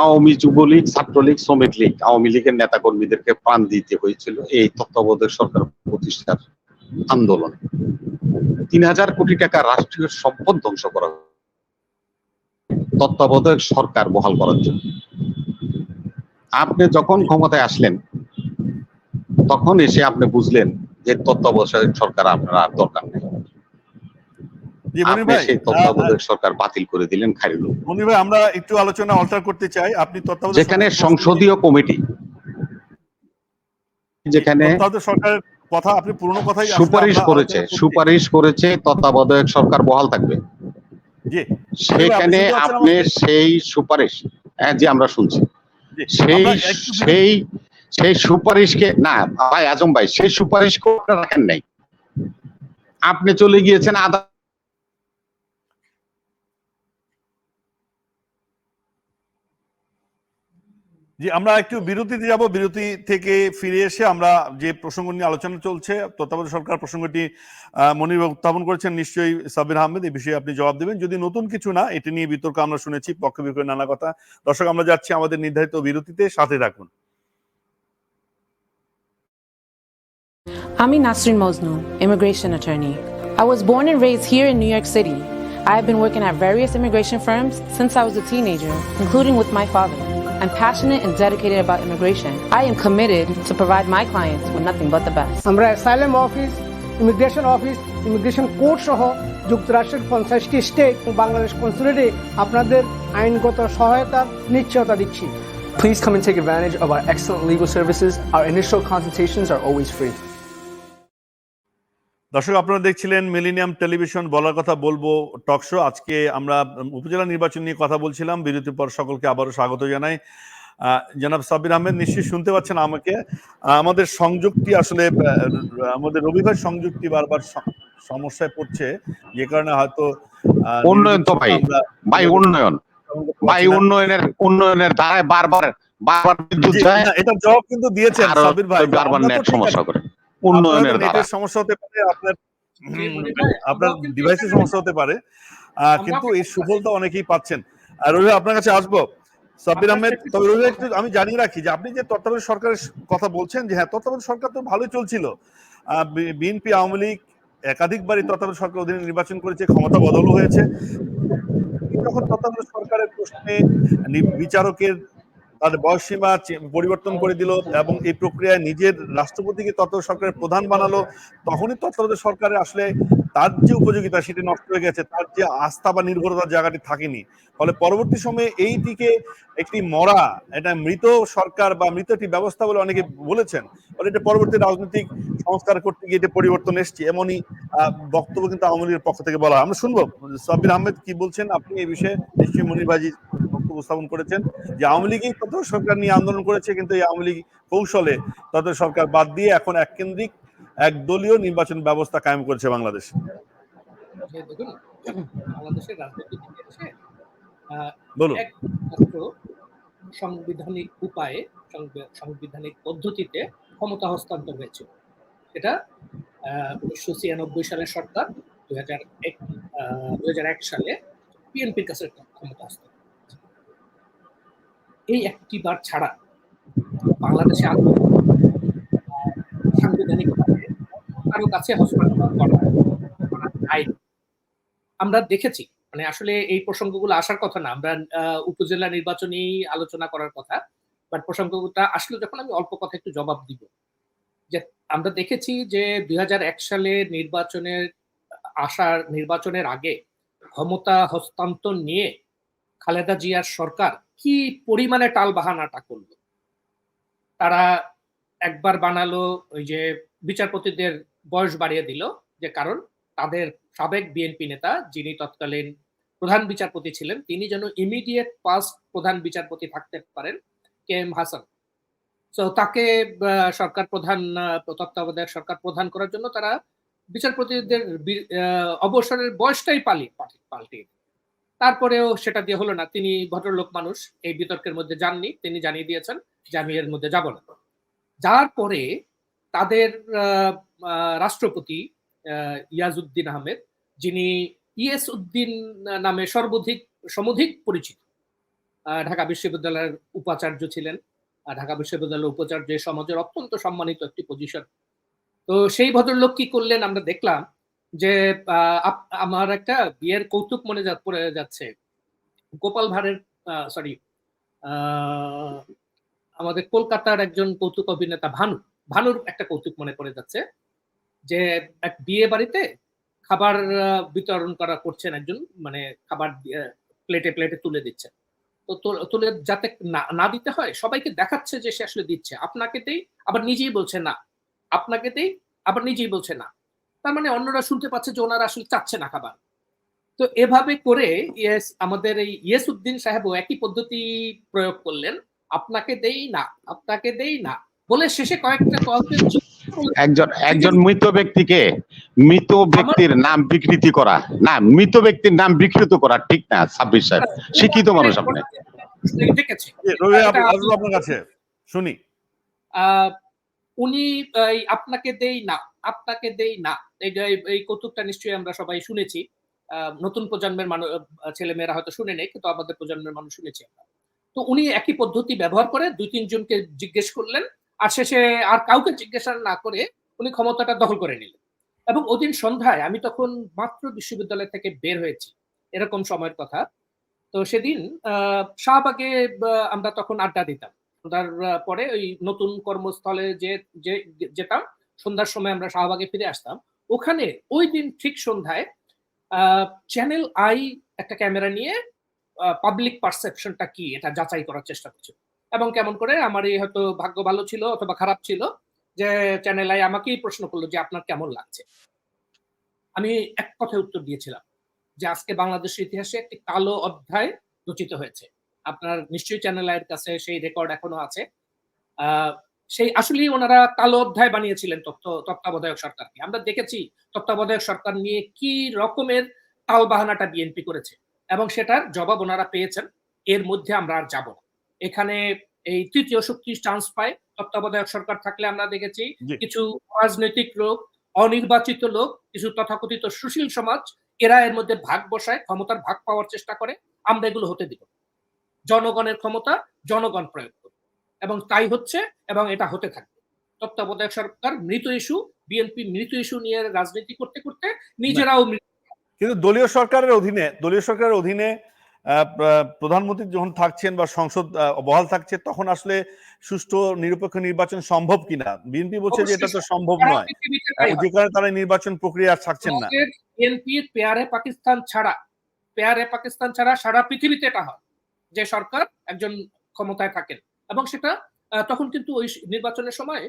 Speaker 3: আওয়ামী, যুবলীগ, ছাত্রলীগ, শ্রমিক লীগ, আওয়ামী লীগের নেতা কর্মীদেরকে প্রাণ দিতে হয়েছিল এই তত্ত্বাবধায়ক সরকার প্রতিষ্ঠার আন্দোলনে। 3000 কোটি টাকা রাষ্ট্রীয় সম্পদ ধ্বংস করা হয়েছে তত্ত্বাবধায়ক সরকার বহাল করার জন্য। আপনি যখন ক্ষমতায় আসলেন তখন এসে আপনি বুঝলেন যে তত্ত্বাবধায়ক সরকার আপনার আর দরকার নেই। আপনি সেই তত্ত্বাবধায়ক সরকার বাতিল করে দিলেন, খারিল।
Speaker 1: মনির ভাই, আমরা একটু আলোচনা অল্টার করতে চাই। আপনি তত্ত্বাবধায়ক
Speaker 3: যেখানে সংসদীয় কমিটি, যেখানে
Speaker 1: সরকারের কথা আপনি পুরনো কথাই
Speaker 3: সুপারিশ করেছে তত্ত্বাবধায়ক সরকার বহাল থাকবে। সেখানে আপনি সেই সুপারিশ, জি আমরা শুনছি, সেই সুপারিশকে না ভাই আজম ভাই, সেই সুপারিশকে আপনারা রাখেন নাই, আপনি চলে গিয়েছেন
Speaker 1: জি, আমরা একটু বিরতিতে যাব। বিরতি থেকে ফিরে এসে আমরা যে প্রসঙ্গ নিয়ে আলোচনা চলছে তত্ত্বাবধায়ক সরকার প্রসঙ্গটি মনির উত্থাপন করেছেন, নিশ্চয়ই সাব্বির আহমেদ এই বিষয়ে আপনি জবাব দেবেন। যদি নতুন কিছু না, এটি নিয়ে বিতর্ক আমরা শুনেছি, পক্ষ বিপক্ষে নানা কথা। দর্শক, আমরা যাচ্ছি আমাদের নির্ধারিত বিরতিতে, সাথে থাকুন।
Speaker 4: আমি Nasrin Mosnoon, immigration attorney. I was born and raised here in New York City. I have been working at various immigration firms since I was a teenager, including with my father. I'm passionate and dedicated about immigration. I am committed to provide my clients with nothing but the best.
Speaker 5: আমরা asylum office, immigration court সহ যুক্তরাষ্ট্রের 50টি state ও বাংলাদেশ কনসুলেটে আপনাদের আইনগত সহায়তার নিশ্চয়তা দিচ্ছি।
Speaker 6: Please come and take advantage of our excellent legal services. Our initial consultations are always free.
Speaker 1: দর্শক, আপনারা দেখছিলেন মিলেনিয়াম টেলিভিশন বলার কথা বলবো টক শো। আজকে আমরা উপজেলা নির্বাচন নিয়ে কথা বলছিলাম। বিরতির পর সকলকে আবারও স্বাগত জানাই। জনাব সাব্বির আহমেদ, নিশ্চয়ই শুনতে পাচ্ছেন আমাকে? আমাদের সংযুক্তি আসলে আমাদের রবিবার সংযুক্তি বারবার সমস্যায় পড়ছে, যে কারণে হয়তো
Speaker 3: উন্নয়ন তো উন্নয়নের ধারায় বারবার বিদ্যুৎ যায়।
Speaker 1: এটা জবাব কিন্তু দিয়েছেন সাব্বির ভাই,
Speaker 3: বারবার নেট সমস্যা করে।
Speaker 1: নেটের সমস্যা হতে পারে, আপনার ডিভাইসের সমস্যা হতে পারে, কিন্তু এই সুফলটা অনেকেই পাচ্ছেন। আর রবি, আপনার কাছে আসবো। সাব্বির আহমেদ, তবে রবি একটু আমি জানিয়ে রাখি যে আপনি যে তত্ত্বাবধায়ক সরকারের কথা বলছেন, যে হ্যাঁ তত্ত্বাবধায়ক সরকার তো ভালোই চলছিল। বিএনপি আওয়ামী লীগ একাধিকবারই তত্ত্বাবধায়ক সরকার অধীনে নির্বাচন করেছে, ক্ষমতা বদলও হয়েছে। যখন তত্ত্বাবধায়ক সরকারের প্রশ্নে বিচারকের তাদের বয়সসীমা পরিবর্তন করে দিল এবং এই প্রক্রিয়ায় নিজের রাষ্ট্রপতিকে তত্ত্বাবধায়ক সরকারের প্রধান বানালো, তখনই তত্ত্বাবধায়ক সরকারের আসলে তার যে উপযোগিতা সেটি নষ্ট হয়ে গেছে, তার যে আস্থা বা নির্ভরতার জায়গাটি থাকেনি। ফলে পরবর্তী সময়ে এইটিকে একটি মরা, এটা মৃত সরকার বা মৃত একটি ব্যবস্থা বলে অনেকে বলেছেন। ফলে এটা পরবর্তী রাজনৈতিক সংস্কার করতে গিয়ে এটা পরিবর্তন এসছে, এমনই বক্তব্য কিন্তু আওয়ামী লীগের পক্ষ থেকে বলা। আমরা শুনবো সাব্বির আহমেদ কি বলছেন। আপনি এই বিষয়ে নিশ্চয়ই মনির ভাইজি উপস্থাপন করেছেন যে আওয়ামী লীগই তত্ত্বাবধায়ক সরকার নিয়ে আন্দোলন করেছে, কিন্তু এই আওয়ামী লীগ কৌশলে তত্ত্বাবধায়ক সরকার বাদ দিয়ে এখন এককেন্দ্রিক একদলীয় নির্বাচন ব্যবস্থা কায়েম করেছে বাংলাদেশ।
Speaker 2: দেখুন, বাংলাদেশের রাজনৈতিক ইতিহাসে সাংবিধানিক উপায়ে, সাংবিধানিক পদ্ধতিতে ক্ষমতা হস্তান্তর হয়েছে। এটা 1996 সালের সরকার 2001 সালে বিএনপির কাছে ক্ষমতা হস্তান্তর। এই একটি বার ছাড়া বাংলাদেশে সাংবিধানিক কারো কাছে হস্তান্তর করা আইন আমরা দেখেছি। মানে আসলে এই প্রসঙ্গগুলো আসার কথা না, আমরা উপজেলা নির্বাচনেই আলোচনা করার কথা, বাট প্রসঙ্গটা আসলে যখন আমি অল্প কথা একটু জবাব দিব, যে আমরা দেখেছি যে 2001 সালে নির্বাচনের আগে ক্ষমতা হস্তান্তর নিয়ে খালেদা জিয়ার সরকার কি পরিমাণে টালবাহানাটা করলো। তারা একবার বানালো ওই যে বিচারপতিদের বয়স বাড়িয়ে দিল, যে কারণ তাদের সাবেক বিএনপি নেতা যিনি তৎকালীন প্রধান বিচারপতি ছিলেন, তিনি যেন ইমিডিয়েট পাস্ট প্রধান বিচারপতি থাকতে পারেন, কে এম হাসান। তো তাকে তত্ত্বাবধায়ক সরকার প্রধান করার জন্য তারা বিচারপতিদের অবসরের বয়সটাই পাল্টিয়ে। তারপরেও সেটা দিয়ে হলো না। তিনি ভদ্রলোক মানুষ, এই বিতর্কের মধ্যে যাননি, তিনি জানিয়ে দিয়েছেন যে আমি এর মধ্যে যাব না। যার পরে তাদের রাষ্ট্রপতি ইয়াজউদ্দিন আহমেদ, যিনি ইয়েস উদ্দিন নামে সমধিক পরিচিত। ঢাকা বিশ্ববিদ্যালয়ের উপাচার্য ছিলেন। ঢাকা বিশ্ববিদ্যালয়ের উপাচার্য সমাজের অত্যন্ত সম্মানিত একটি পজিশন। তো সেই ভদ্রলোক কি করলেন আমরা দেখলাম যে আমার একটা বিয়ের কৌতুক মনে পড়ে যাচ্ছে। গোপাল ভাঁড়ের সরি আমাদের কলকাতার একজন কৌতুক অভিনেতা ভানুর একটা কৌতুক মনে পড়ে যাচ্ছে যে এক বিয়ে বাড়িতে খাবার বিতরণ করছেন একজন, মানে খাবার প্লেটে তুলে দিচ্ছেন। তো তুলে যাতে না দিতে হয় সবাইকে দেখাচ্ছে যে সে আসলে দিচ্ছে, আপনাকে দেই আবার নিজেই বলছে না, আপনাকে দেই আবার নিজেই বলছে না। তার মানে অন্যরা শুনতে পাচ্ছে যে ওনারা আসলে চাচ্ছে না খাবার। তো এভাবে করে আমাদের এই ইয়েস উদ্দিন সাহেবও একই পদ্ধতি প্রয়োগ করলেন, আপনাকে দেই না, আপনাকে দেই না বলে শেষে কয়েকটা
Speaker 3: একজন মৃত ব্যক্তির নাম বিকৃতি করা, না মৃত ব্যক্তির নাম বিকৃত করা ঠিক না। সাব্বির সাহেব শিক্ষিত মানুষ, আপনি
Speaker 2: দেখেছে
Speaker 1: আপনার কাছে শুনি।
Speaker 2: উনি আপনাকে দেই না, আপনাকে দেই না, এই কৌতুকটা নিশ্চয়ই আমরা সবাই শুনেছি। নতুন প্রজন্মের ছেলেমেয়েরা হয়তো শুনে নেই, কিন্তু আমাদের প্রজন্মের মানুষ শুনেছি আমরা। তো উনি একই পদ্ধতি ব্যবহার করে 2-3 জনকে জিজ্ঞেস করলেন, আর শেষে আর কাউকে জিজ্ঞাসা না করে উনি ক্ষমতাটা দখল করে নিলেন। এবং ওদিন সন্ধ্যায় আমি তখন মাত্র বিশ্ববিদ্যালয় থেকে বের হয়েছি, এরকম সময়ের কথা। তো সেদিন শাহবাগে আমরা তখন আড্ডা দিতাম। সন্ধ্যার পরে ওই নতুন কর্মস্থলে যেতাম, সন্ধ্যার সময় আমরা শাহবাগে ফিরে আসতাম। ওখানে ওই দিন ঠিক সন্ধ্যায় চ্যানেল আই একটা ক্যামেরা নিয়ে পাবলিক পারসেপশনটা কি এটা যাচাই করার চেষ্টা করছিল। এবং কেমন করে আমারই হয়তো ভাগ্য ভালো ছিল অথবা খারাপ ছিল যে চ্যানেল আই আমাকেই প্রশ্ন করলো যে আপনার কেমন লাগছে। আমি এক কথায় উত্তর দিয়েছিলাম যে আজকে বাংলাদেশের ইতিহাসে একটি কালো অধ্যায় রচিত হয়েছে। আপনার নিশ্চয়ই চ্যানেল আইয়ের কাছে সেই রেকর্ড এখনো আছে। সেই আসলেই ওনারা কালো অধ্যায় বানিয়েছিলেন তত্ত্বাবধায়ক সরকারকে। আমরা দেখেছি তত্ত্বাবধায়ক সরকার নিয়ে কি রকমের তালবাহানাটা বিএনপি করেছে এবং সেটার জবাব ওনারা পেয়েছেন। এর মধ্যে আমরা আর যাব না। এখানে এই তৃতীয় শক্তি চান্স পায়। তত্ত্বাবধায়ক সরকার থাকলে আমরা দেখেছি কিছু রাজনৈতিক লোক, অনির্বাচিত লোক, কিছু তথাকথিত সুশীল সমাজ, এরা এর মধ্যে ভাগ বসায়, ক্ষমতার ভাগ পাওয়ার চেষ্টা করে। আমরা এগুলো হতে দিব। জনগণের ক্ষমতা জনগণ প্রয়োগ করবে এবং তাই হচ্ছে এবং এটা হতে থাকবে। তত্ত্বাবধায়ক সরকার মৃত ইস্যু, বিএনপি মৃত ইস্যু নিয়ে রাজনীতি করতে করতে নিজেরাও মৃত।
Speaker 1: কিন্তু দলীয় সরকারের অধীনে প্রধানমন্ত্রী যখন থাকছেন বা সংসদ বহাল থাকছে, তখন আসলে সুষ্ঠু নিরপেক্ষ নির্বাচন সম্ভব কিনা? বিএনপি বলছে যে এটা তো সম্ভব নয়, যে কারণে তারা নির্বাচন প্রক্রিয়া থাকছেন না।
Speaker 2: বিএনপির পেয়ারে পাকিস্তান ছাড়া সারা পৃথিবীতে এটা হয় যে সরকার একজন ক্ষমতায় থাকেন এবং সেটা তখন কিন্তু ওই নির্বাচনের সময়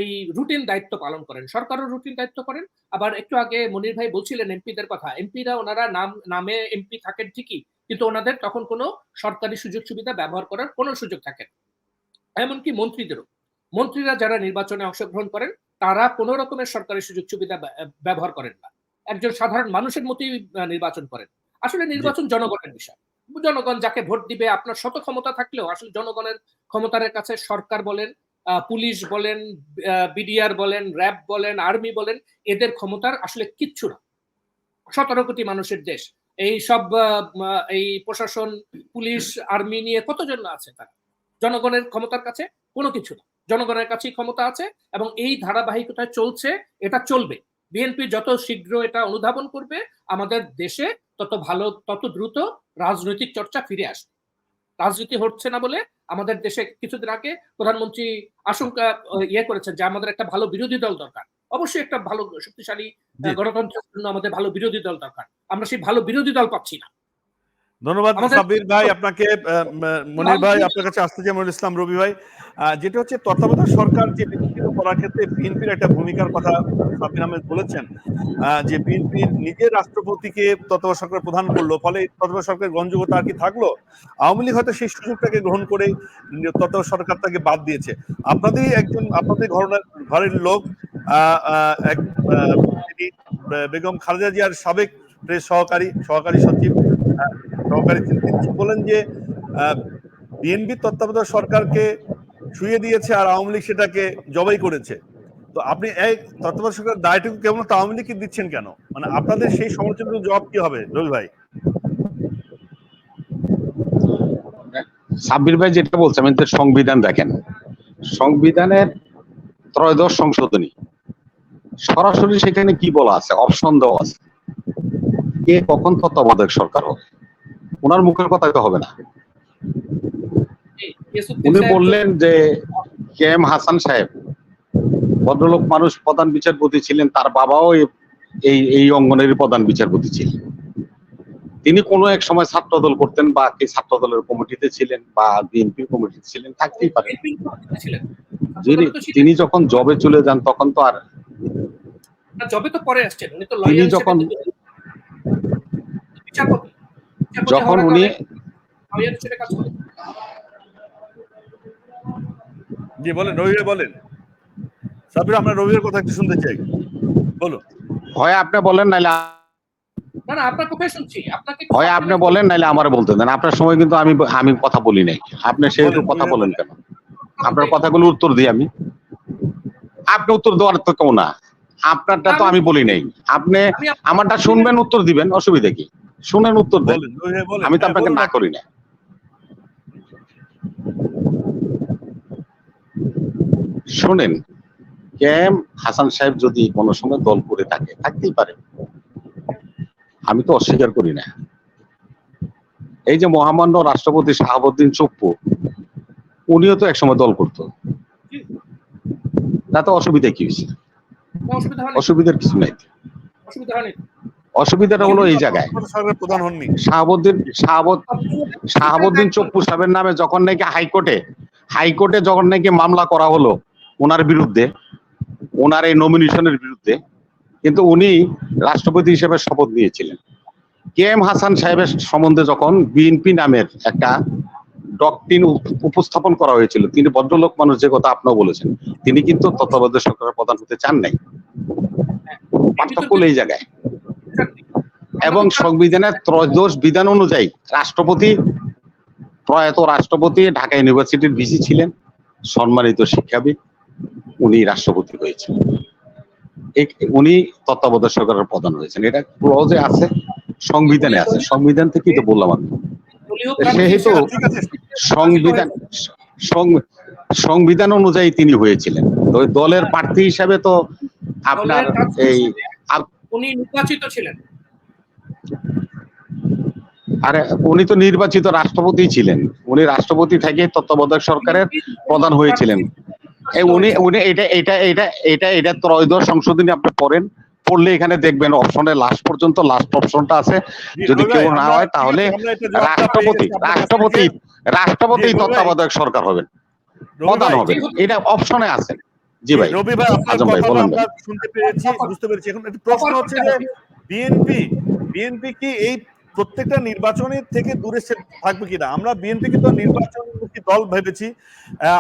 Speaker 2: এই রুটিন দায়িত্ব পালন করেন, সরকারও রুটিন দায়িত্ব করেন। আবার একটু আগে মনির ভাই বলছিলেন এমপিদের কথা, এমপিরা ওনারা নামে এমপি থাকেন ঠিকই, কিন্তু ওনাদের তখন কোনো সরকারি সুযোগ সুবিধা ব্যবহার করার কোনো সুযোগ থাকে না। এমনকি মন্ত্রীরা যারা নির্বাচনে অংশগ্রহণ করেন তারা কোনো রকমের সরকারি সুযোগ সুবিধা ব্যবহার করেন না, একজন সাধারণ মানুষের মতোই নির্বাচন করেন। আসলে নির্বাচন জনগণের বিষয়, জনগণ যাকে ভোট দিবে, আপনার শত ক্ষমতা থাকলেও আসলে জনগণের ক্ষমতার কাছে সরকার বলেন, পুলিশ বলেন, বিডিআর বলেন, র্যাব বলেন, আর্মি বলেন, এদের ক্ষমতার আসলে কিচ্ছু না। 17 কোটি মানুষের দেশ, এই সব এই প্রশাসন, পুলিশ, আর্মি নিয়ে কতজন আছে? তারা জনগণের ক্ষমতার কাছে কোনো কিছু না। জনগণের কাছেই ক্ষমতা আছে এবং এই ধারাবাহিকতায় চলছে, এটা চলবে। বিএনপি যত শীঘ্র এটা অনুধাবন করবে আমাদের দেশে তত ভালো, তত দ্রুত রাজনৈতিক চর্চা ফিরে আসবে। রাজনীতি হচ্ছে না বলে আমাদের দেশে কিছুদিন আগে প্রধানমন্ত্রী আশঙ্কা করেছেন যে আমাদের একটা ভালো বিরোধী দল দরকার। অবশ্যই একটা ভালো শক্তিশালী গণতন্ত্রের জন্য আমাদের ভালো বিরোধী দল দরকার। আমরা সেই ভালো বিরোধী দল পাচ্ছি না।
Speaker 1: ধন্যবাদ সাব্বির ভাই আপনাকে। মনির ভাই আপনার কাছে আসতে চাই, মনিরুল ইসলাম রবি ভাই, যেটা হচ্ছে তত্ত্বাবধায়ক সরকার যে বিকশিত করার ক্ষেত্রে বিএনপির একটা ভূমিকার কথা সাব্বির আহমেদ বলেছেন, যে বিএনপি নিজের রাষ্ট্রপতিকে তত্ত্বাবধায়ক সরকার প্রধান করলো, ফলে তত্ত্বাবধায়ক সরকারের গ্রহণযোগ্যতা আর কি থাকলো? আওয়ামী লীগ হয়তো সেই সুযোগটাকে গ্রহণ করে তত্ত্বাবধায়ক সরকারটাকে বাদ দিয়েছে। আপনাদের ঘরের লোক বেগম খালেদা জিয়ার সাবেক প্রেস সহকারী সচিব বলেন যে বিএনপি তত্ত্বাবধায়ক সরকারকে ছুঁয়ে দিয়েছে আর আওয়ামী লীগ সেটাকে জবাই করেছে। তো আপনি এই তত্ত্বাবধায়ক সরকারের দায়টুকু কেমন আওয়ামী লীগকে দিচ্ছেন কেন? মানে আপনাদের সেই সমালোচনার জবাব কি হবে রবি ভাই?
Speaker 3: সাব্বির ভাই যেটা বলছে, আমি তো সংবিধান দেখেন, সংবিধানের ত্রয়োদশ সংশোধনী সরাসরি সেখানে কি বলা আছে, অপশন দেওয়া আছে কে কখন তত্ত্বাবধায়ক সরকার হবে। ওনার মুখের কথাই তো হবে না। উনি বললেন যে কে এম হাসান সাহেব ভদ্রলোক মানুষ, প্রধান বিচারপতি ছিলেন, তার বাবাও এই অঙ্গনের প্রধান বিচারপতি ছিলেন। তিনি কোনো এক সময় ছাত্রদল করতেন বা কি ছাত্রদলের কমিটিতে ছিলেন বা বিএনপির কমিটিতে ছিলেন, থাকতেই পারেন। তিনি যখন জবে চলে যান তখন তো আর
Speaker 2: জবে তো পরে আসছেন, উনি তো
Speaker 3: তিনি যখন যখন উনি
Speaker 1: জি বলেন রবি ভাই বলেন। সাব্বির, আমরা রবির কথা একটু শুনতে চাই, বলুন।
Speaker 3: হয় আপনি বলেন নাইলে
Speaker 2: না আপনার কথাই শুনছি, আপনাকে
Speaker 3: হয় আপনি বলেন নাইলে আমার বলতে দেন। আপনার সময় কিন্তু আমি কথা বলি নাই, আপনি সেহেতু কথা বলেন কেন? আপনার কথাগুলো উত্তর দিই আমি। আপনি উত্তর দেওয়ার তো কেউ না, আপনারটা তো আমি বলি নাই। আপনি আমারটা শুনবেন, উত্তর দিবেন, অসুবিধা কি? শুনেন, উত্তর দেন, আমি তো আপনাকে না করি না। শুনেন, কে এম হাসান সাহেব যদি কোনো সময় দল করে থাকে, থাকতেই পারে, আমি তো অস্বীকার করি না। এই যে মহামান্য রাষ্ট্রপতি শাহাবুদ্দিন চুপ্পু, উনিও তো একসময় দল করতো, তাতে অসুবিধা কি হয়েছে? অসুবিধার কিছু নাই। অসুবিধাটা হলো এই জায়গায়, শাহাবুদ্দিন চুপ্পু সাহেবের নামে যখন নাকি হাইকোর্টে যখন নাকি মামলা করা হলো ওনার বিরুদ্ধে, ওনার এই নমিনেশনের বিরুদ্ধে, কিন্তু উনি রাষ্ট্রপতি হিসেবে শপথ নিয়েছিলেন। কে এম হাসান সাহেবের সম্বন্ধে যখন বিএনপি নামের একটা ডক্ট্রিন উপস্থাপন করা হয়েছিল, তিনি ভদ্রলোক মানুষ, যে কথা আপনিও বলেছেন, তিনি কিন্তু তত্ত্বাবধায়ক সরকারের প্রধান হতে চান নাই। পার্থক্য এই জায়গায়। এবং সংবিধানের ত্রয়োদশ বিধান অনুযায়ী প্রয়াত রাষ্ট্রপতি ঢাকা ইউনিভার্সিটির ভিসি ছিলেন, সম্মানিত শিক্ষাবিদ, উনি রাষ্ট্রপতি হয়েছেন, উনি তত্ত্বাবধায়ক সরকারের প্রধান হয়েছেন। এটা ক্লজে আছে, সংবিধানে আছে, সংবিধান থেকেই তো বললাম আমি। সেহেতু সংবিধান অনুযায়ী তিনি হয়েছিলেন, ওই দলের প্রার্থী হিসাবে তো আপনার এই
Speaker 2: উনি নির্বাচিত ছিলেন।
Speaker 3: আরে উনি তো নির্বাচিত রাষ্ট্রপতি ছিলেন, উনি রাষ্ট্রপতি থেকে তত্ত্বাবধায়ক সরকারের প্রধান হয়েছিলেন। এটা ত্রয়োদশ সংশোধনী আপনি পড়লে এখানে দেখবেন অপশনে লাস্ট পর্যন্ত লাস্ট অপশনটা আছে। যদি কেউ না হয় তাহলে রাষ্ট্রপতি তত্ত্বাবধায়ক সরকার হবেন, প্রধান হবেন, এটা অপশনে আছে। জি ভাই,
Speaker 1: রবি ভাই,
Speaker 3: আজম ভাই বলেন।
Speaker 1: শুনতে পেরেছি, বুঝতে পেরেছি। এখন একটা প্রশ্ন হচ্ছে যে বিএনপি কি এই প্রত্যেকটা নির্বাচনের থেকে দূরে থাকবে কিনা? আমরা বিএনপি কিন্তু নির্বাচনমুখী দল ভেবেছি।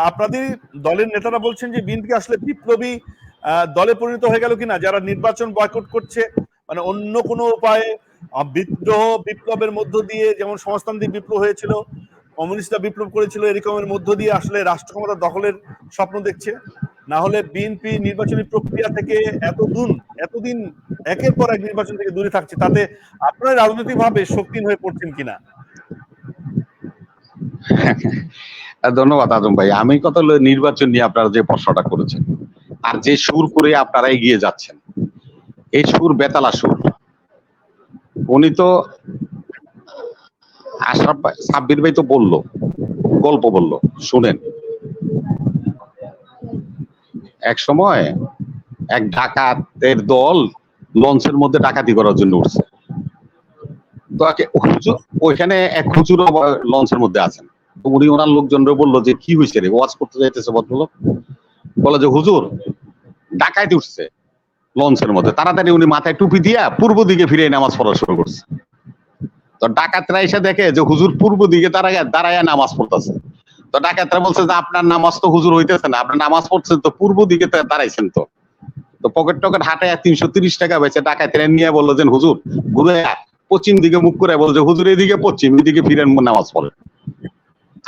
Speaker 1: আপনাদের দলের নেতারা বলছেন যে বিএনপি আসলে বিপ্লবী দলে পরিণত হয়ে গেল কিনা, যারা নির্বাচন বয়কট করছে, মানে অন্য কোনো উপায়ে বিপ্লবের মধ্য দিয়ে, যেমন সমাজতান্ত্রিক বিপ্লব হয়েছিল, কমিউনিস্টরা বিপ্লব করেছিল, এরকমের মধ্য দিয়ে আসলে রাষ্ট্র ক্ষমতা দখলের স্বপ্ন দেখছে। না হলে বিএনপি নির্বাচনী প্রক্রিয়া থেকে এতদিন একের পর এক নির্বাচন থেকে দূরে থাকছে, তাতে আপনারা রাজনৈতিক ভাবে শক্তিহীন হয়ে পড়ছেন কিনা?
Speaker 3: ধন্যবাদ আজম ভাই। আমি কথা হলো নির্বাচন নিয়ে আপনারা যে প্রশ্নটা করেছেন আর যে সুর করে আপনারা এগিয়ে যাচ্ছেন, এই সুর বেতালা সুর। উনি তো আশরাফ ভাই, সাব্বির ভাই তো গল্প বললো, শুনেন। এক সময় এক ডাকাতের দল লঞ্চের মধ্যে ডাকাতি করার জন্য উঠছে, তো ওইখানে এক হুজুর লঞ্চের মধ্যে আছেন। উনি ওনার লোকজনরা বললো যে কি হয়েছে রে, ওয়াজ করতে যাইতেছে ভদ্রলোক, বলে যে হুজুর ডাকাতি উঠছে লঞ্চের মধ্যে। তাড়াতাড়ি উনি মাথায় টুপি দিয়া পূর্ব দিকে ফিরে নামাজ পড়া শুরু করছে। তো ডাকাতরা এসে দেখে যে হুজুর পূর্ব দিকে দাঁড়ায় নামাজ পড়তেছে। তো ডাকাতরা বলছে যে আপনার নামাজ তো হুজুর হইতেছে না, আপনার নামাজ পড়ছেন তো পূর্ব দিকে দাঁড়াইছেন। তো পকেট হাঁটায় 330 টাকা বেচে ডাকাতরা নিয়ে বললো যে হুজুর ঘুরে পশ্চিম দিকে মুখ করে বলছে হুজুর এদিকে পশ্চিম, এদিকে ফিরেন নামাজ পড়েন।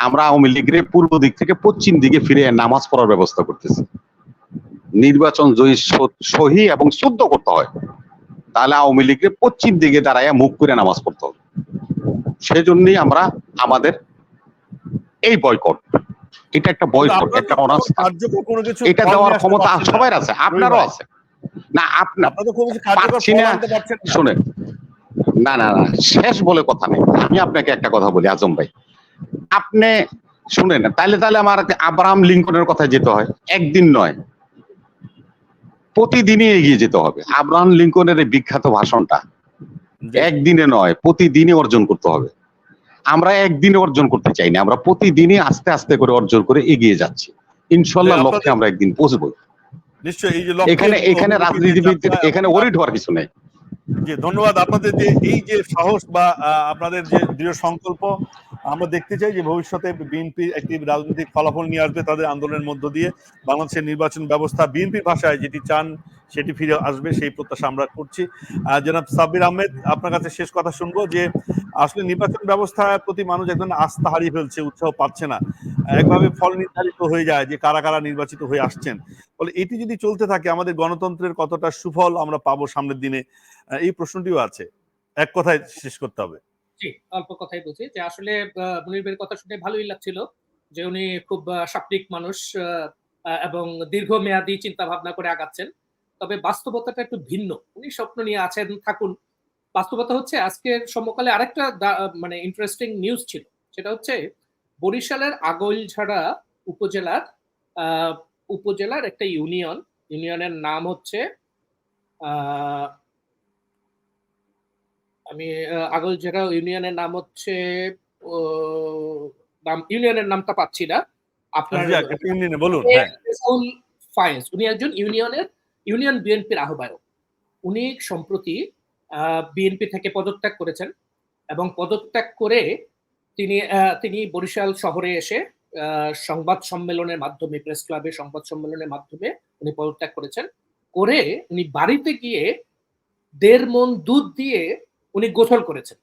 Speaker 3: আমরা আওয়ামী লীগের পূর্ব দিক থেকে পশ্চিম দিকে ফিরে নামাজ পড়ার ব্যবস্থা করতেছি। নির্বাচন সহি এবং শুদ্ধ করতে হয়, তাহলে আওয়ামী লীগের পশ্চিম দিকে দাঁড়ায় মুখ করে নামাজ পড়তে হবে। সেজন্যই আমরা আমাদের এই বয়কট, এটা একটা বয়কট, একটা অনাস্থা, এটা দেওয়ার ক্ষমতা সবার আছে, আপনারও আছে। না আপনার পাচ্ছি না, শোনেন, না না না শেষ বলে কথা নেই। আমি আপনাকে একটা কথা বলি আজম ভাই, আপনি শুনেন, তাহলে আমার আব্রাহাম লিঙ্কনের কথা যেতে হয়, একদিন নয় প্রতিদিনই এগিয়ে যেতে হবে। আব্রাহাম লিঙ্কনের এই বিখ্যাত ভাষণটা একদিনে নয় প্রতিদিনই অর্জন করতে হবে। আমরা একদিনে অর্জন করতে চাই না, আমরা প্রতিদিনই আস্তে আস্তে করে অর্জন করে এগিয়ে যাচ্ছি। ইনশাল্লাহ লক্ষ্যে আমরা একদিন পৌঁছবো।
Speaker 1: নিশ্চয়ই
Speaker 3: এখানে রাজনীতিবিদদের এখানে ওরিড হওয়ার কিছু নেই।
Speaker 1: জি ধন্যবাদ আপনাদের যে এই যে সাহস বা আপনাদের যে দৃঢ় সংকল্প, আমরা দেখতে চাই যে ভবিষ্যতে বিএনপি একটি রাজনৈতিক ফলাফল নিয়ে আসবে তাদের আন্দোলনের মধ্য দিয়ে। বাংলাদেশের নির্বাচন ব্যবস্থা বিএনপির ভাষায় যেটি চান সেটি ফিরে আসবে, সেই প্রত্যাশা আমরা করছি। জনাব সাব্বির আহমেদ, আপনার কাছে শেষ কথা শুনবো যে আসলে নির্বাচন ব্যবস্থার প্রতি মানুষ একদম আস্থা হারিয়ে ফেলছে, উৎসাহ পাচ্ছে না, একভাবে ফল নির্ধারিত হয়ে যায় যে কারা কারা নির্বাচিত হয়ে আসছেন। ফলে এটি যদি চলতে থাকে আমাদের গণতন্ত্রের কতটা সুফল আমরা পাবো সামনের দিনে, এই প্রশ্নটিও আছে। এক কথায় শেষ করতে হবে।
Speaker 2: জি, অল্প কথাই বলছি যে আসলে মুনির ভাইয়ের কথা শুনে ভালোই লাগছিল যে উনি খুব সাপ্লিক মানুষ এবং দীর্ঘমেয়াদী চিন্তা ভাবনা করে আগাচ্ছেন। তবে বাস্তবতাটা একটু ভিন্ন। উনি স্বপ্ন নিয়ে আছেন, থাকুন। বাস্তবতা হচ্ছে আজকের সমকালে আরেকটা মানে ইন্টারেস্টিং নিউজ ছিল, সেটা হচ্ছে বরিশালের আগৈলঝাড়া উপজেলার একটা ইউনিয়নের নাম হচ্ছে আগৈলঝাড়া ইউনিয়নের নাম হচ্ছে ইউনিয়নের নামটা পাচ্ছি না আপনার,
Speaker 1: বলুন।
Speaker 2: ফায়েজ, উনি একজন ইউনিয়ন বিএনপির আহ্বায়ক। উনি সম্প্রতি বিএনপি থেকে পদত্যাগ করেছেন এবং পদত্যাগ করে তিনি বরিশাল শহরে এসে সংবাদ সম্মেলনের মাধ্যমে, প্রেস ক্লাবে সংবাদ সম্মেলনের মাধ্যমে উনি পদত্যাগ করেছেন। করে উনি বাড়িতে গিয়ে 1.5 মণ দুধ দিয়ে উনি গোসল করেছেন।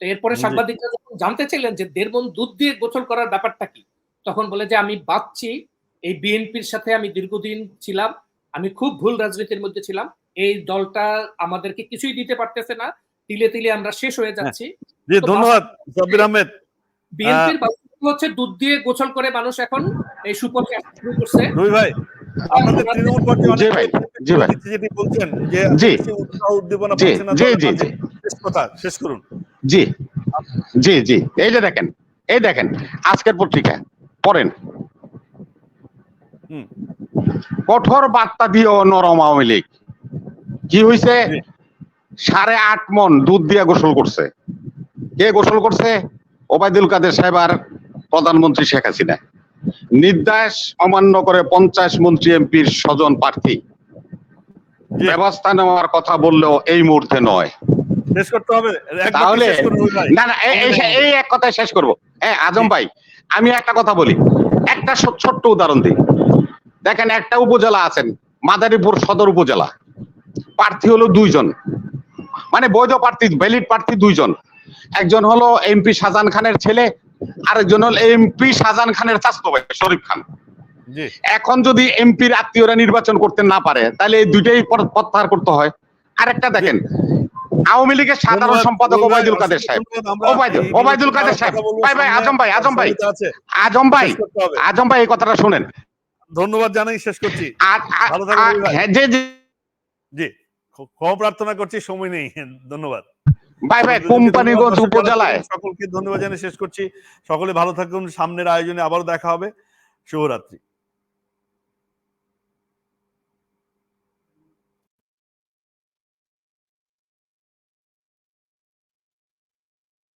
Speaker 2: তো এরপরে সাংবাদিকরা যখন জানতে চাইলেন যে 1.5 মণ দুধ দিয়ে গোসল করার ব্যাপারটা কি, তখন বলে যে আমি বাঁচছি, এই বিএনপির সাথে আমি দীর্ঘদিন ছিলাম, আমি খুব ভুল রাজনীতির মধ্যে ছিলাম, এই দলটা আমাদেরকে কিছুই দিতে পারতেছে না, তিলে তিলে আমরা শেষ হয়ে যাচ্ছি।
Speaker 1: জি ধন্যবাদ সাব্বির আহমেদ।
Speaker 2: বিএনপির বাস্তবতা হচ্ছে দুধ দিয়ে গোসল করে মানুষ এখন এই সুপথে আসতে শুরু করছে।
Speaker 1: রুই ভাই, আপনাদের তৃণমূল পর্যায়ে যেটি বলছেন যে উৎসাহ উদ্দীপনা পাচ্ছে না, শেষ কথা শেষ করুন।
Speaker 3: জি জি জি, এই যে দেখেন আজকের পত্রিকা পড়েন, কঠোর বার্তা দিও নরম আওয়ামী লীগ। কি হয়েছে? 8.5 মণ দুধ দিয়ে গোসল করছে। কে গোসল করছে? ওবায়দুল কাদের সাহেব আর প্রধানমন্ত্রী শেখ হাসিনা। নির্দেশ অমান্য করে 50 মন্ত্রী এমপির স্বজন প্রার্থী। ব্যবস্থা নেওয়ার কথা বললেও এই মুহূর্তে নয়।
Speaker 1: শেষ করতে হবে
Speaker 3: তাহলে না না এই এক কথায় শেষ করব। হ্যাঁ আজম ভাই, আমি একটা কথা বলি, একটা ছোট্ট উদাহরণ দিই। দেখেন একটা উপজেলা আছেন, মাদারীপুর সদর উপজেলা, প্রার্থী হলো 2 জন, মানে বৈধ প্রার্থী, ভ্যালিড প্রার্থী 2 জন। একজন হলো এমপি শাহজাহান খানের ছেলে, আরেকজন হলো এমপি শাহজাহান খানের চাচাতো ভাই শরীফ খান। এখন যদি এমপির আত্মীয়রা নির্বাচন করতে না পারে তাহলে এই দুইটাই প্রত্যাহার করতে হয়। আরেকটা দেখেন, আওয়ামী লীগের সাধারণ সম্পাদক ওবায়দুল কাদের সাহেব, ওবায়দুল কাদের সাহেব, ভাই আজম ভাই এই কথাটা শুনেন।
Speaker 1: ধন্যবাদ জানাই শেষ করছি। জি ক্ষমা প্রার্থনা করছি, সময় নেই। ধন্যবাদ
Speaker 3: ভাই কোম্পানিগঞ্জ উপজেলায়
Speaker 1: সকলকে ধন্যবাদ জানিয়ে শেষ করছি। সকলে ভালো থাকুন, সামনের আয়োজনে আবারও দেখা হবে। শুভরাত্রি।